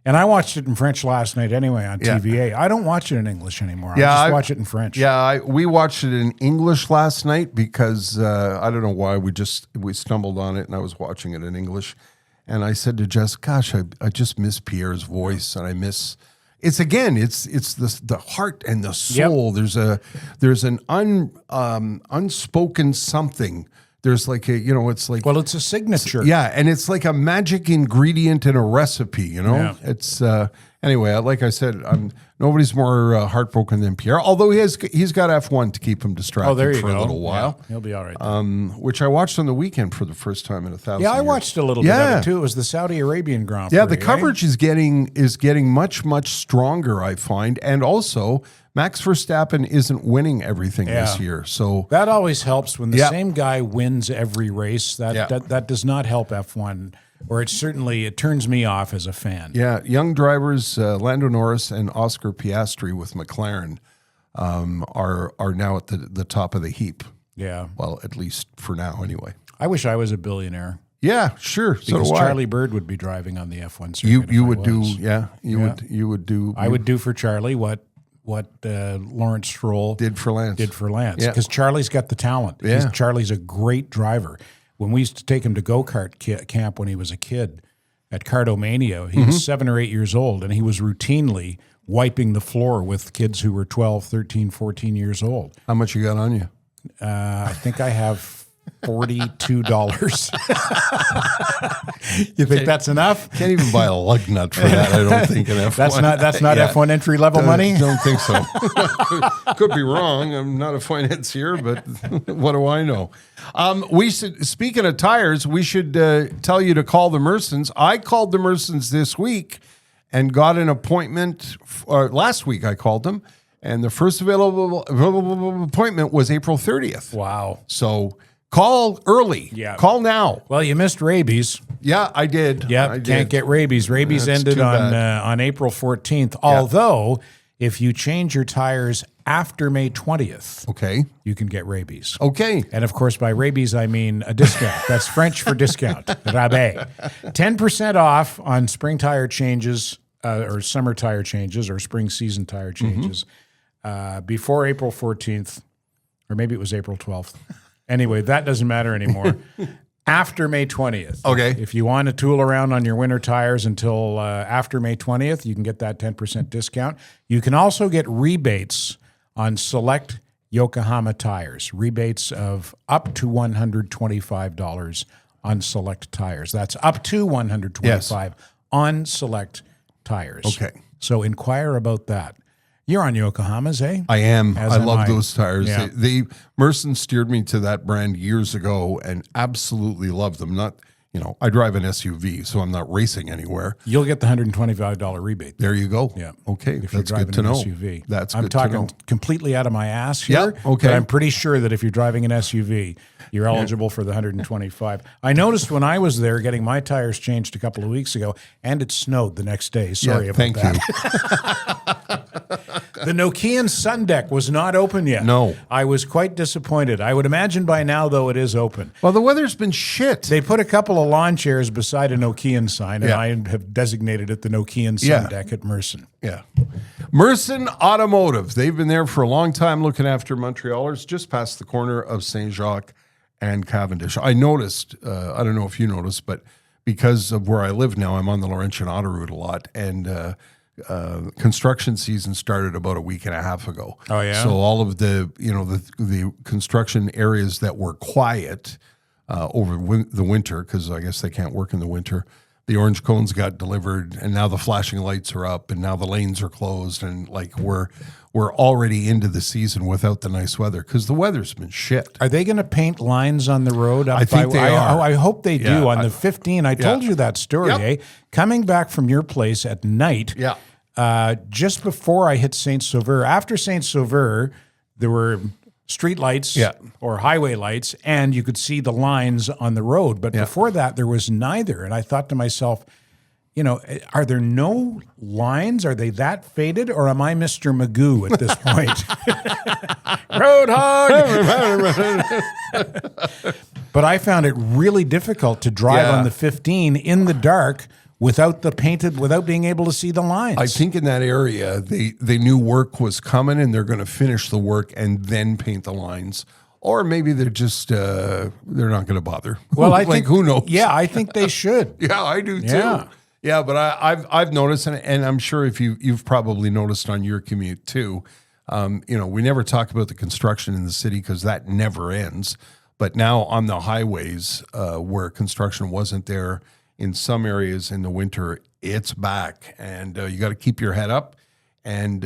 And I watched it in French last night anyway on Yeah. TVA. I don't watch it in English anymore. Yeah, I I- just watch it in French. Yeah, we watched it in English last night because I don't know why we stumbled on it, and I was watching it in English, and I said to Jess, "Gosh, I just miss Pierre's voice, and I miss." It's the heart and the soul. There's an unspoken something. There's like it's like Well, it's a signature. yeah, and it's like a magic ingredient in a recipe. Yeah. It's anyway. Like I said, nobody's more heartbroken than Pierre. Although he's got F1 to keep him distracted Oh, there you for go. a little while. Yeah, he'll be all right. Which I watched on the weekend for the first time in 1,000 Yeah, I years. watched a little bit of it too. It was the Saudi Arabian Grand Prix. Yeah, the eh? coverage is getting much stronger, I find, and also Max Verstappen isn't winning everything this year. So That always helps when the Yeah. same guy wins every race. That does not help F1, or it turns me off as a fan. yeah, young drivers Lando Norris and Oscar Piastri with McLaren are now at the top of the heap. Yeah. Well, at least for now, anyway. I wish I was a billionaire Yeah, sure. because so do I. Charlie Bird would be driving on the F1 circuit. You if I would do was. you would do I would do for Charlie what Lawrence Stroll did for Lance. Yeah, Yeah. because Charlie's got the talent. Yeah. Charlie's a great driver. When we used to take him to go-kart camp when he was a kid at Kartomania, he was 7 or 8 years old, and he was routinely wiping the floor with kids who were 12, 13, 14 years old. How much you got on you? I think I have $42. You think that's enough? Can't even buy a lug nut for that. I don't think an F1. That's not Yeah. F1 entry level money. Don't think so. Could be wrong. I'm not a financier, but what do I know? Speaking of tires, we should tell you to call the Mersons. I called the Mersons this week and got an appointment. Last week I called them, and the first available appointment was April 30th. Wow. So call early. Yeah. Call now. Well, you missed rabies. Yeah, I did. Yeah, I did. can't get rabies. Rabies That's ended too bad. on April 14th. Although, If you change your tires after May 20th, Okay. you can get rabies. Okay. And of course, by rabies, I mean a discount. That's French for discount, rabais. 10% off on spring tire changes or summer tire changes or spring season tire changes before April 14th, or maybe it was April 12th. Anyway, that doesn't matter anymore. After May 20th. Okay. If you want to tool around on your winter tires until after May 20th, you can get that 10% discount. You can also get rebates on select Yokohama tires, rebates of up to $125 on select tires. That's up to $125 on select tires. Okay. So inquire about that. You're on Yokohamas, eh? I am. As I am love I. those tires. Yeah. Merson steered me to that brand years ago and absolutely love them. Not, I drive an SUV, so I'm not racing anywhere. You'll get the $125 rebate. There you go. Yeah. Okay. If you're That's driving good to an know. SUV. That's I'm good to talking know. completely out of my ass here. Yeah, okay. But I'm pretty sure that if you're driving an SUV, you're eligible for the 125. I noticed when I was there getting my tires changed a couple of weeks ago, and it snowed the next day. Sorry about thank that. you. The Nokian sun deck was not open yet. No. I was quite disappointed. I would imagine by now, though, it is open. Well, the weather's been shit. They put a couple of lawn chairs beside a Nokian sign, and Yeah. I have designated it the Nokian sun deck at Merson. Yeah. Merson Automotive. They've been there for a long time looking after Montrealers, just past the corner of Saint Jacques and Cavendish. I noticed, I don't know if you noticed, but because of where I live now, I'm on the Laurentian Autoroute a lot, and construction season started about a week and a half ago. Oh, yeah? So all of the the construction areas that were quiet over the winter, because I guess they can't work in the winter, the orange cones got delivered, and now the flashing lights are up, and now the lanes are closed, and we're already into the season without the nice weather because the weather's been shit. Are they going to paint lines on the road? I think they are. I hope they do. Yeah, On the 15, I told you that story, Yep. eh? Coming back from your place at night, just before I hit Saint Sauveur. After Saint Sauveur, there were street lights or highway lights, and you could see the lines on the road. But before that, there was neither. And I thought to myself, are there no lines? Are they that faded, or am I Mr. Magoo at this point? Road hog! But I found it really difficult to drive on the 15 in the dark without being able to see the lines. I think in that area, they knew work was coming, and they're going to finish the work and then paint the lines. Or maybe they're just they're not going to bother. Well, I think who knows? Yeah, I think they should. Yeah, I do too. Yeah. Yeah, but I've noticed, and I'm sure if you've probably noticed on your commute too. We never talk about the construction in the city because that never ends. But now on the highways where construction wasn't there in some areas in the winter, it's back, and you got to keep your head up, and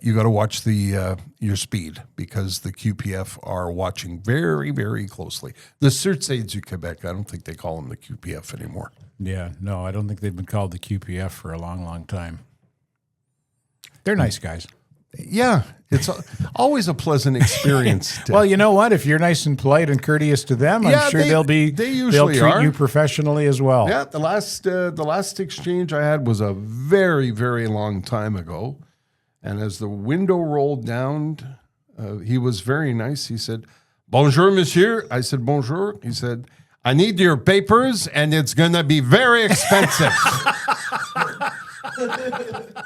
you got to watch your speed because the QPF are watching very, very closely. The Sûreté du Québec, I don't think they call them the QPF anymore. Yeah, no, I don't think they've been called the QPF for a long, long time. They're nice guys. Yeah, it's always a pleasant experience. Well, you know what? If you're nice and polite and courteous to them, I'm sure they'll usually treat are. you professionally as well. Yeah, the last exchange I had was a very, very long time ago, and as the window rolled down, he was very nice. He said, "Bonjour, monsieur." I said, "Bonjour." He said, "I need your papers, and it's going to be very expensive."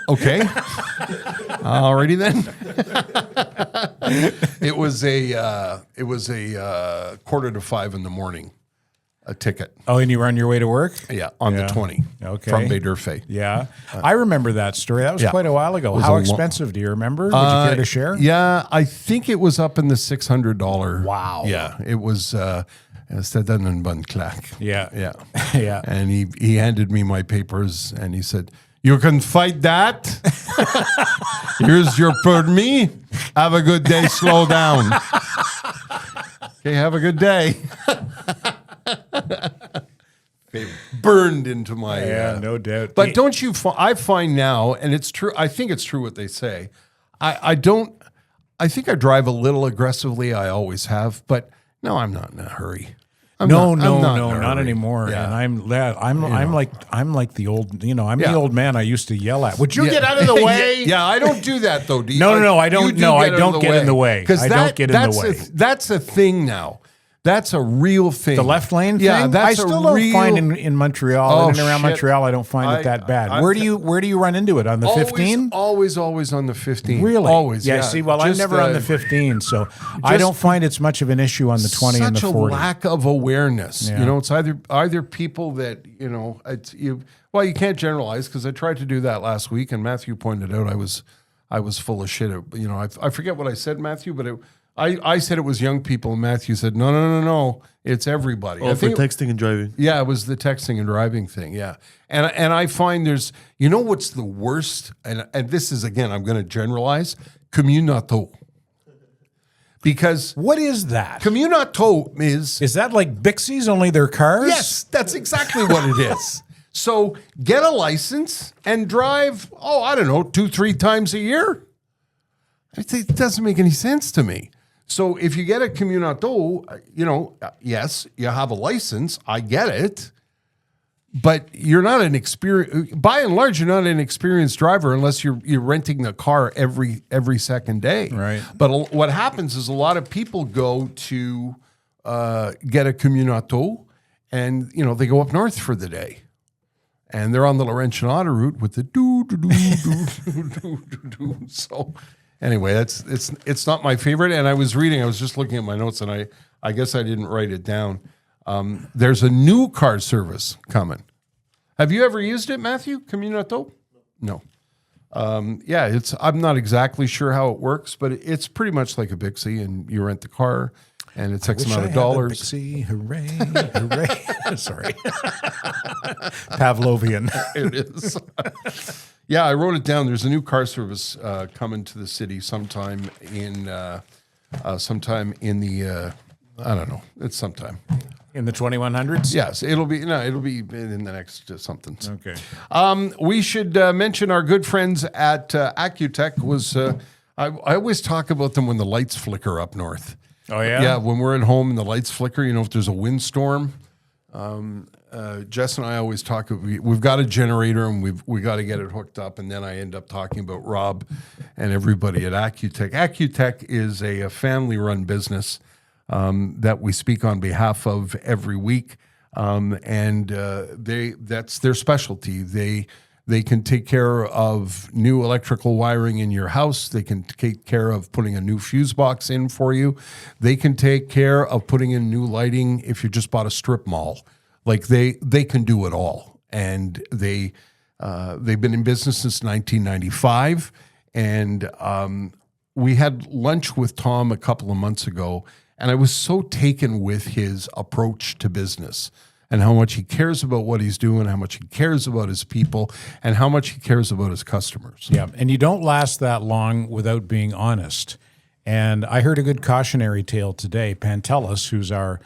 Okay. Alrighty then. It was a 4:45 in the morning. A ticket. Oh, and you were on your way to work? Yeah, on the 20. Okay. From Baie-d'Urfé. Yeah. I remember that story. That was quite a while ago. was How a expensive? Do you remember? Would you care to share? Yeah, I think it was up in the $600. Wow. Yeah, it was. C'était une bonne claque. Yeah. Yeah. Yeah. And he handed me my papers, and he said, "You can fight that. Here's your permis. Have a good day. Slow down." Okay, have a good day. They burned into my... no doubt. But don't you... I find now, and it's true, I think it's true what they say, I think I drive a little aggressively. I always have, but no, I'm not in a hurry. No, in a not hurry. anymore. Yeah. And I'm like the old, I'm Yeah. the old man I used to yell at. Would you get out of the way? Yeah, I don't do that though. Do you? No, I don't. You do No, I get out don't of get in the way. Because I don't get in the way. That's a thing now. That's a real thing. The left lane thing? Yeah, that's I still don't find in Montreal, Oh, in and around shit. Montreal, I don't find it that bad. Where do you run into it? On the 15? Always on the 15. Really? Always. Yeah, see, well, I'm Just, never on the 15, so I don't find it's much of an issue on the 20 and the 40. Such a lack of awareness. Yeah. You know, it's either people that, you know, well, you can't generalize because I tried to do that last week and Matthew pointed out I was full of shit. You know, I forget what I said, Matthew, but I said it was young people and Matthew said, no, it's everybody. Oh, for texting and driving. Yeah, it was the texting and driving thing. Yeah, and I find there's, you know, what's the worst, and this is again, I'm going to generalize, communato, because What is that? communato is Is that like Bixies, only they're cars? yes, that's exactly what it is. So get a license and drive. Oh, I don't know, 2-3 times a year. It doesn't make any sense to me. So if you get a communato, you know, yes, you have a license. I get it. But you're not an experienced, by and large, you're not an experienced driver unless you're renting a car every second day. Right. But what happens is a lot of people go to get a communato and, you know, they go up north for the day. And they're on the Laurentian autoroute with the do. So anyway, it's not my favorite. And I was just looking at my notes, and I guess I didn't write it down. There's a new car service coming. Have you ever used it, Matthew? Communato? No. Yeah, I'm not exactly sure how it works, but it's pretty much like a Bixie, and you rent the car, and it's X amount of dollars. Bixie, hooray, hooray. Sorry. Pavlovian. It is. Yeah, I wrote it down. There's a new car service coming to the city sometime in the I don't know. It's sometime. In the 2100s? Yes, it'll be in the next something. Okay. We should mention our good friends at Accutech. I always talk about them when the lights flicker up north. Oh, yeah? Yeah, when we're at home and the lights flicker, you know, if there's a windstorm. Jess and I always talk. We've got a generator and we got to get it hooked up, and then I end up talking about Rob and everybody at Accutech. Accutech is a family-run business that we speak on behalf of every week, and that's their specialty. They can take care of new electrical wiring in your house. They can take care of putting a new fuse box in for you. They can take care of putting in new lighting if you just bought a strip mall. Like they can do it all, and they've been in business since 1995. And we had lunch with Tom a couple of months ago, and I was so taken with his approach to business and how much he cares about what he's doing, how much he cares about his people, and how much he cares about his customers. Yeah, and you don't last that long without being honest. And I heard a good cautionary tale today. Pantelis, who's our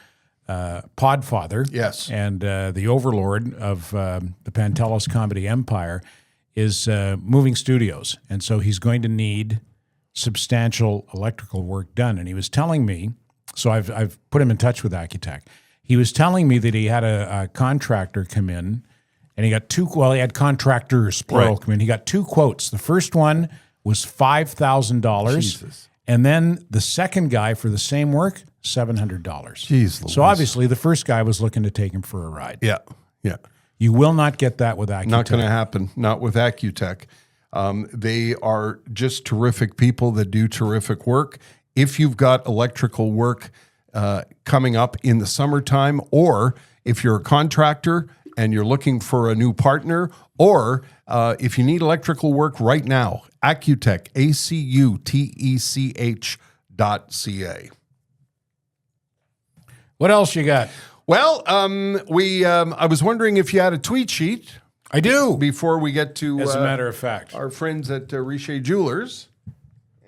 podfather, Yes. and the overlord of the Pantelis comedy empire, is moving studios. And so he's going to need substantial electrical work done. And he was telling me, so I've put him in touch with Accutech. He was telling me that he had a contractor come in, and he got he had contractors, plural, Right. come in. He got 2 quotes. The first one was $5,000. Jesus. And then the second guy for the same work, $700. Jeez Louise. So obviously the first guy was looking to take him for a ride. Yeah. You will not get that with Accutech. Not going to happen. Not with Accutech. They are just terrific people that do terrific work. If you've got electrical work coming up in the summertime, or if you're a contractor and you're looking for a new partner, or if you need electrical work right now, Accutech, ACUTECH.ca. What else you got? Well, I was wondering if you had a tweet sheet I do. before we get to As a matter of fact. our friends at Richer Jewelers.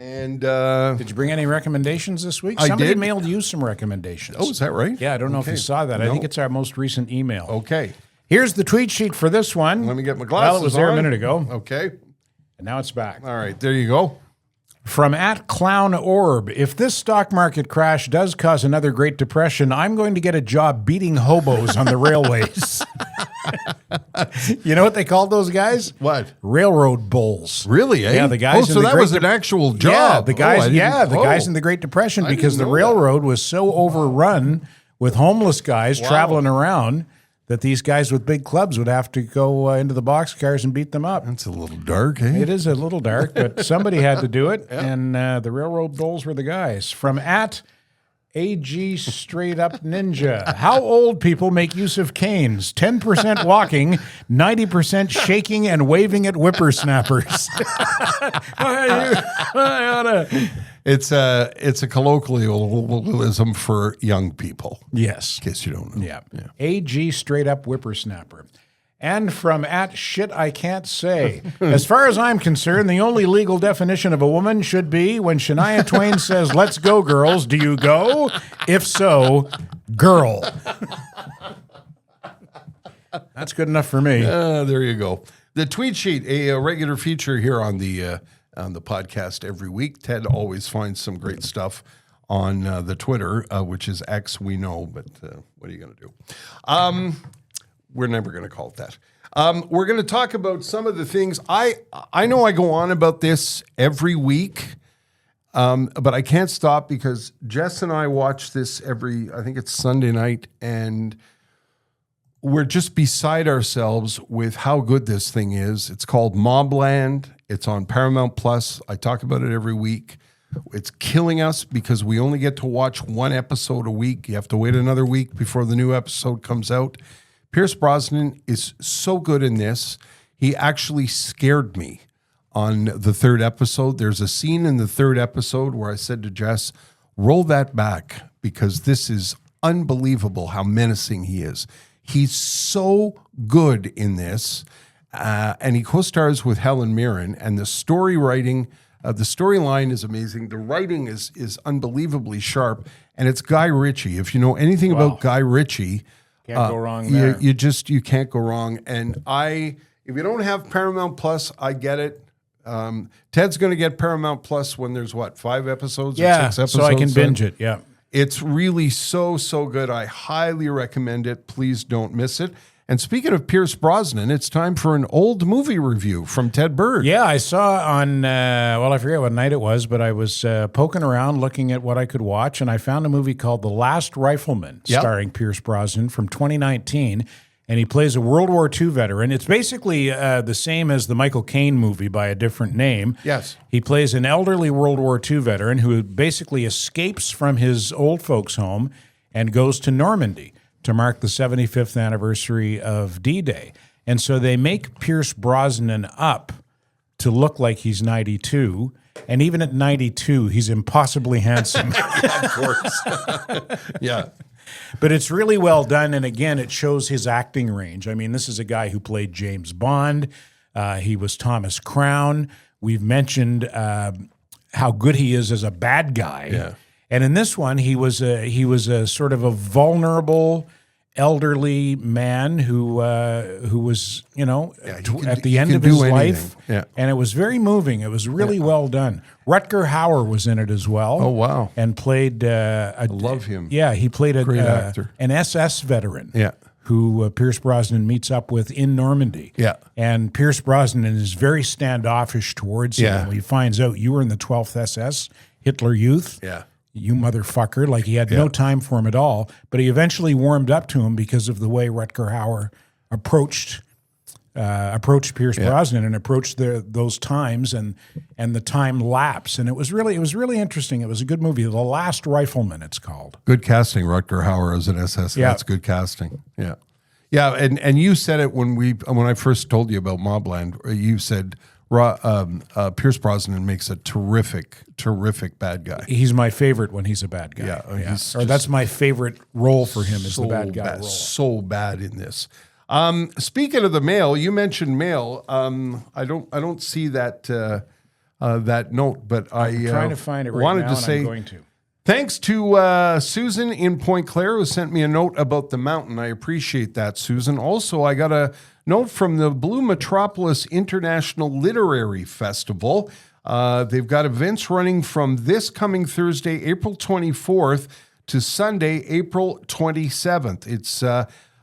And Did you bring any recommendations this week? I Somebody did. mailed you some recommendations. oh, is that right? Yeah, I don't know if you saw that. I No. think it's our most recent email. Okay. Here's the tweet sheet for this one. Let me get my glasses Well, it was there on. a minute ago, Okay. and now it's back. All right. There you go. From @ClownOrb, if this stock market crash does cause another Great Depression, I'm going to get a job beating hobos on the railways. You know what they called those guys? What? Railroad bulls. Really? Eh? Yeah, the guys. Oh, so that was an actual job. Yeah, the guys. Oh, Guys in the Great Depression, I because didn't the know railroad was so overrun with homeless guys traveling around that these guys with big clubs would have to go into the boxcars and beat them up. That's a little dark, eh? It is a little dark, but somebody had to do it, and the railroad bulls were the guys. From @AG Straight Up Ninja, how old people make use of canes? 10% walking, 90% shaking and waving at whippersnappers. It's a colloquialism for young people. Yes. In case you don't know. Yeah. AG Straight Up Whippersnapper. And from @Shit I Can't Say. As far as I'm concerned, the only legal definition of a woman should be when Shania Twain says, "Let's go, girls." Do you go? If so, girl. That's good enough for me. There you go. The tweet sheet, a regular feature here on the podcast every week. Ted always finds some great stuff on the Twitter, which is X. We know, but what are you going to do? We're never going to call it that. We're going to talk about some of the things. I know I go on about this every week, but I can't stop because Jess and I watch this I think it's Sunday night, and we're just beside ourselves with how good this thing is. It's called Mobland. It's on Paramount Plus. I talk about it every week. It's killing us because we only get to watch one episode a week. You have to wait another week before the new episode comes out. Pierce Brosnan is so good in this. He actually scared me on the third episode. There's a scene in the third episode where I said to Jess, roll that back because this is unbelievable how menacing he is. He's so good in this. And he co-stars with Helen Mirren, and the story writing, the storyline is amazing. The writing is unbelievably sharp, and it's Guy Ritchie. If you know anything about Guy Ritchie, Can't go wrong there. You can't go wrong. And if you don't have Paramount Plus, I get it. Ted's going to get Paramount Plus when there's 5 episodes or 6 episodes? So I can binge it, yeah. It's really so good. I highly recommend it. Please don't miss it. And speaking of Pierce Brosnan, it's time for an old movie review from Ted Bird. Yeah, I saw on, I forget what night it was, but I was poking around looking at what I could watch, and I found a movie called The Last Rifleman, starring Pierce Brosnan from 2019, and he plays a World War II veteran. It's basically the same as the Michael Caine movie by a different name. Yes. He plays an elderly World War II veteran who basically escapes from his old folks' home and goes to Normandy to mark the 75th anniversary of D-Day. And so they make Pierce Brosnan up to look like he's 92. And even at 92, he's impossibly handsome. Of course. Yeah. But it's really well done. And again, it shows his acting range. I mean, this is a guy who played James Bond. He was Thomas Crown. We've mentioned how good he is as a bad guy. Yeah. And in this one, he was a sort of a vulnerable, elderly man who was, at the end of his life. Yeah. And it was very moving. It was really well done. Rutger Hauer was in it as well. Oh, wow. And played I love him. Yeah, he played Great actor. an SS veteran. Yeah. Who Pierce Brosnan meets up with in Normandy. Yeah. And Pierce Brosnan is very standoffish towards him. When he finds out you were in the 12th SS, Hitler Youth. Yeah. You motherfucker. Like he had no time for him at all. But he eventually warmed up to him because of the way Rutger Hauer approached Pierce Brosnan and approached those times and the time lapse. And it was really interesting. It was a good movie. The Last Rifleman, it's called. Good casting, Rutger Hauer as an SS. Yeah. That's good casting. Yeah. Yeah, and you said it when I first told you about Mobland. You said Pierce Brosnan makes a terrific bad guy. He's my favorite when he's a bad guy. Yeah. That's my favorite role for him is the bad guy role. So bad in this. Speaking of the mail, you mentioned mail. I don't see that note, but I'm trying to find it right wanted now, to and say I'm going to. Thanks to Susan in Point Claire who sent me a note about the mountain. I appreciate that, Susan. Also, I got a note from the Blue Metropolis International Literary Festival. They've got events running from this coming Thursday, April 24th, to Sunday, April 27th. It's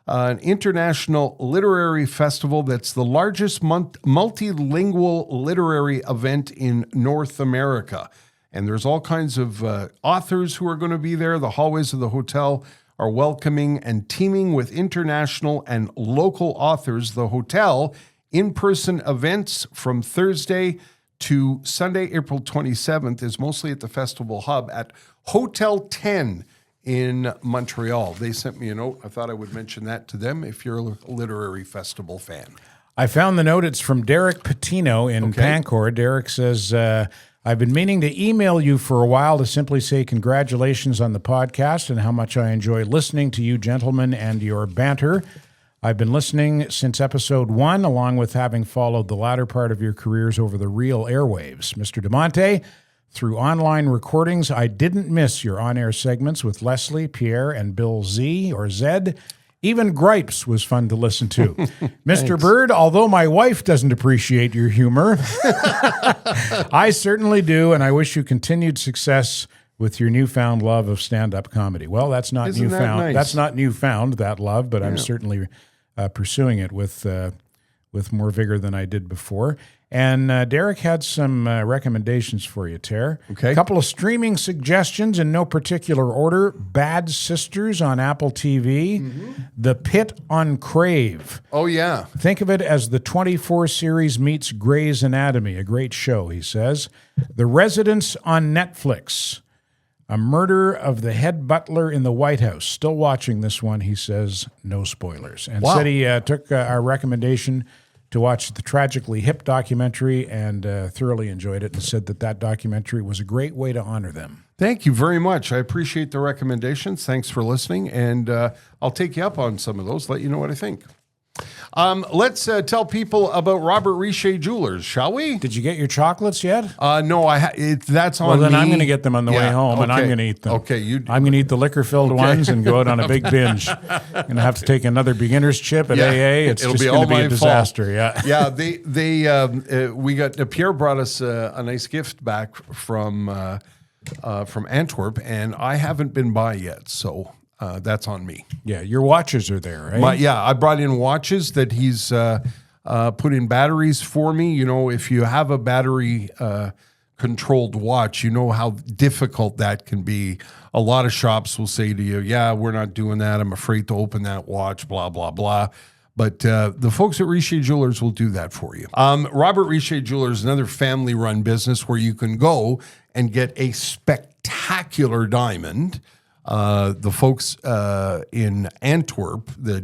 an international literary festival that's the largest multilingual literary event in North America. And there's all kinds of authors who are going to be there. The hallways of the hotel are welcoming and teeming with international and local authors. The hotel in-person events from Thursday to Sunday, April 27th is mostly at the Festival Hub at Hotel 10 in Montreal. They sent me a note. I thought I would mention that to them if you're a literary festival fan. I found the note. It's from Derek Patino in Pancor. Derek says, I've been meaning to email you for a while to simply say congratulations on the podcast and how much I enjoy listening to you gentlemen and your banter. I've been listening since episode 1, along with having followed the latter part of your careers over the real airwaves. Mr. DiMonte, through online recordings, I didn't miss your on-air segments with Leslie, Pierre, and Bill Z or Zed. Even Gripes was fun to listen to. Mr. Bird, although my wife doesn't appreciate your humor, I certainly do, and I wish you continued success with your newfound love of stand-up comedy. Well, that's not Isn't newfound. that nice? That's not newfound, that love, but I'm certainly pursuing it with more vigor than I did before. And Derek had some recommendations for you, Ter. Okay. A couple of streaming suggestions in no particular order. Bad Sisters on Apple TV. The Pit on Crave. Oh, yeah. Think of it as the 24 series meets Grey's Anatomy. A great show, he says. The Residence on Netflix. A murder of the head butler in the White House. Still watching this one, he says. No spoilers. And said he took our recommendation to watch the Tragically Hip documentary and thoroughly enjoyed it and said that documentary was a great way to honor them. Thank you very much. I appreciate the recommendations. Thanks for listening. And I'll take you up on some of those, let you know what I think. Let's tell people about Robert Richer Jewelers, shall we? Did you get your chocolates yet? No, that's on me. Well, then I'm going to get them on the way home, and I'm going to eat them. Okay, I'm going to eat the liquor-filled ones and go out on a big binge. I'm going to have to take another beginner's chip at AA. It's just going to be a disaster. Yeah. Pierre brought us a nice gift back from Antwerp, and I haven't been by yet, so. That's on me. Yeah, your watches are there, right? I brought in watches that he's put in batteries for me. You know, if you have a battery controlled watch, you know how difficult that can be. A lot of shops will say to you, yeah, we're not doing that. I'm afraid to open that watch, blah, blah, blah. But the folks at Richer Jewelers will do that for you. Robert Richer Jewelers is another family-run business where you can go and get a spectacular diamond. The folks in Antwerp, the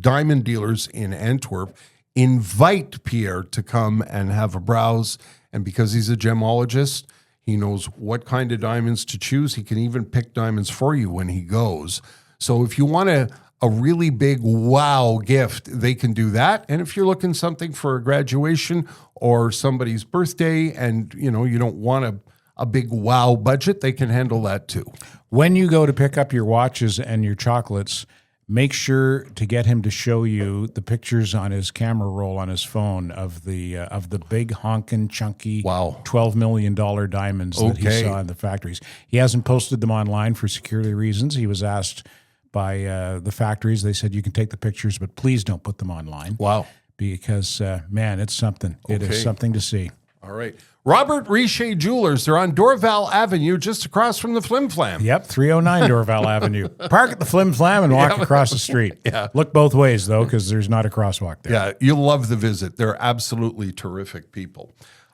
diamond dealers in Antwerp, invite Pierre to come and have a browse. And because he's a gemologist, he knows what kind of diamonds to choose. He can even pick diamonds for you when he goes. So if you want a really big wow gift, they can do that. And if you're looking something for a graduation or somebody's birthday and you don't want a big wow budget, they can handle that too. When you go to pick up your watches and your chocolates, make sure to get him to show you the pictures on his camera roll on his phone of the big honkin' chunky $12 million diamonds that he saw in the factories. He hasn't posted them online for security reasons. He was asked by the factories. They said, you can take the pictures, but please don't put them online. Wow. Because, man, it's something. It is something to see. All right. Robert Richer Jewelers. They're on Dorval Avenue, just across from the Flim Flam. Yep, 309 Dorval Avenue. Park at the Flim Flam and walk across the street. Yeah. Look both ways, though, because there's not a crosswalk there. Yeah, you'll love the visit. They're absolutely terrific people.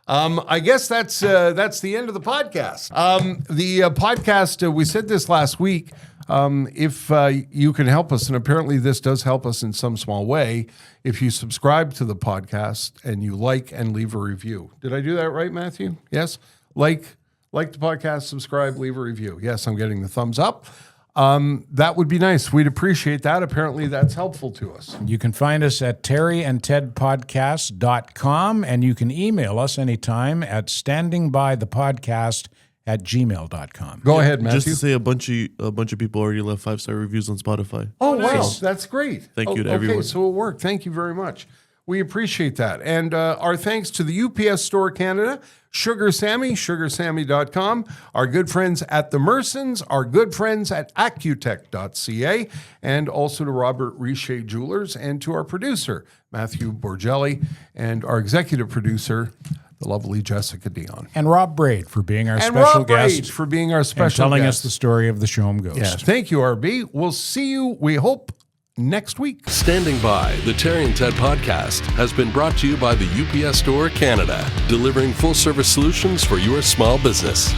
I guess that's the end of the podcast. The podcast, we said this last week, if you can help us, and apparently this does help us in some small way, if you subscribe to the podcast and you like and leave a review. Did I do that right, Matthew? Yes? Like the podcast, subscribe, leave a review. Yes, I'm getting the thumbs up. That would be nice. We'd appreciate that. Apparently that's helpful to us. You can find us at terryandtedpodcast.com, and you can email us anytime at standingbythepodcast@gmail.com. Go ahead, Matthew. Just to say, a bunch of people already left 5-star reviews on Spotify. Oh, nice. That's great. Thank you to everyone. Okay, so it worked. Thank you very much. We appreciate that. And our thanks to the UPS Store Canada, Sugar Sammy, sugarsammy.com, our good friends at the Mersons, our good friends at Accutech.ca, and also to Robert Richer Jewelers, and to our producer, Matthew Borgelli, and our executive producer, the lovely Jessica Dion. And Rob Braid for being our And special Rob Braid guest. for being our And special telling guest. us the story of the Shome Ghost. Yeah, thank you, RB. We'll see you, we hope, next week. Standing by, the Terry and Ted podcast has been brought to you by the UPS Store Canada, delivering full-service solutions for your small business.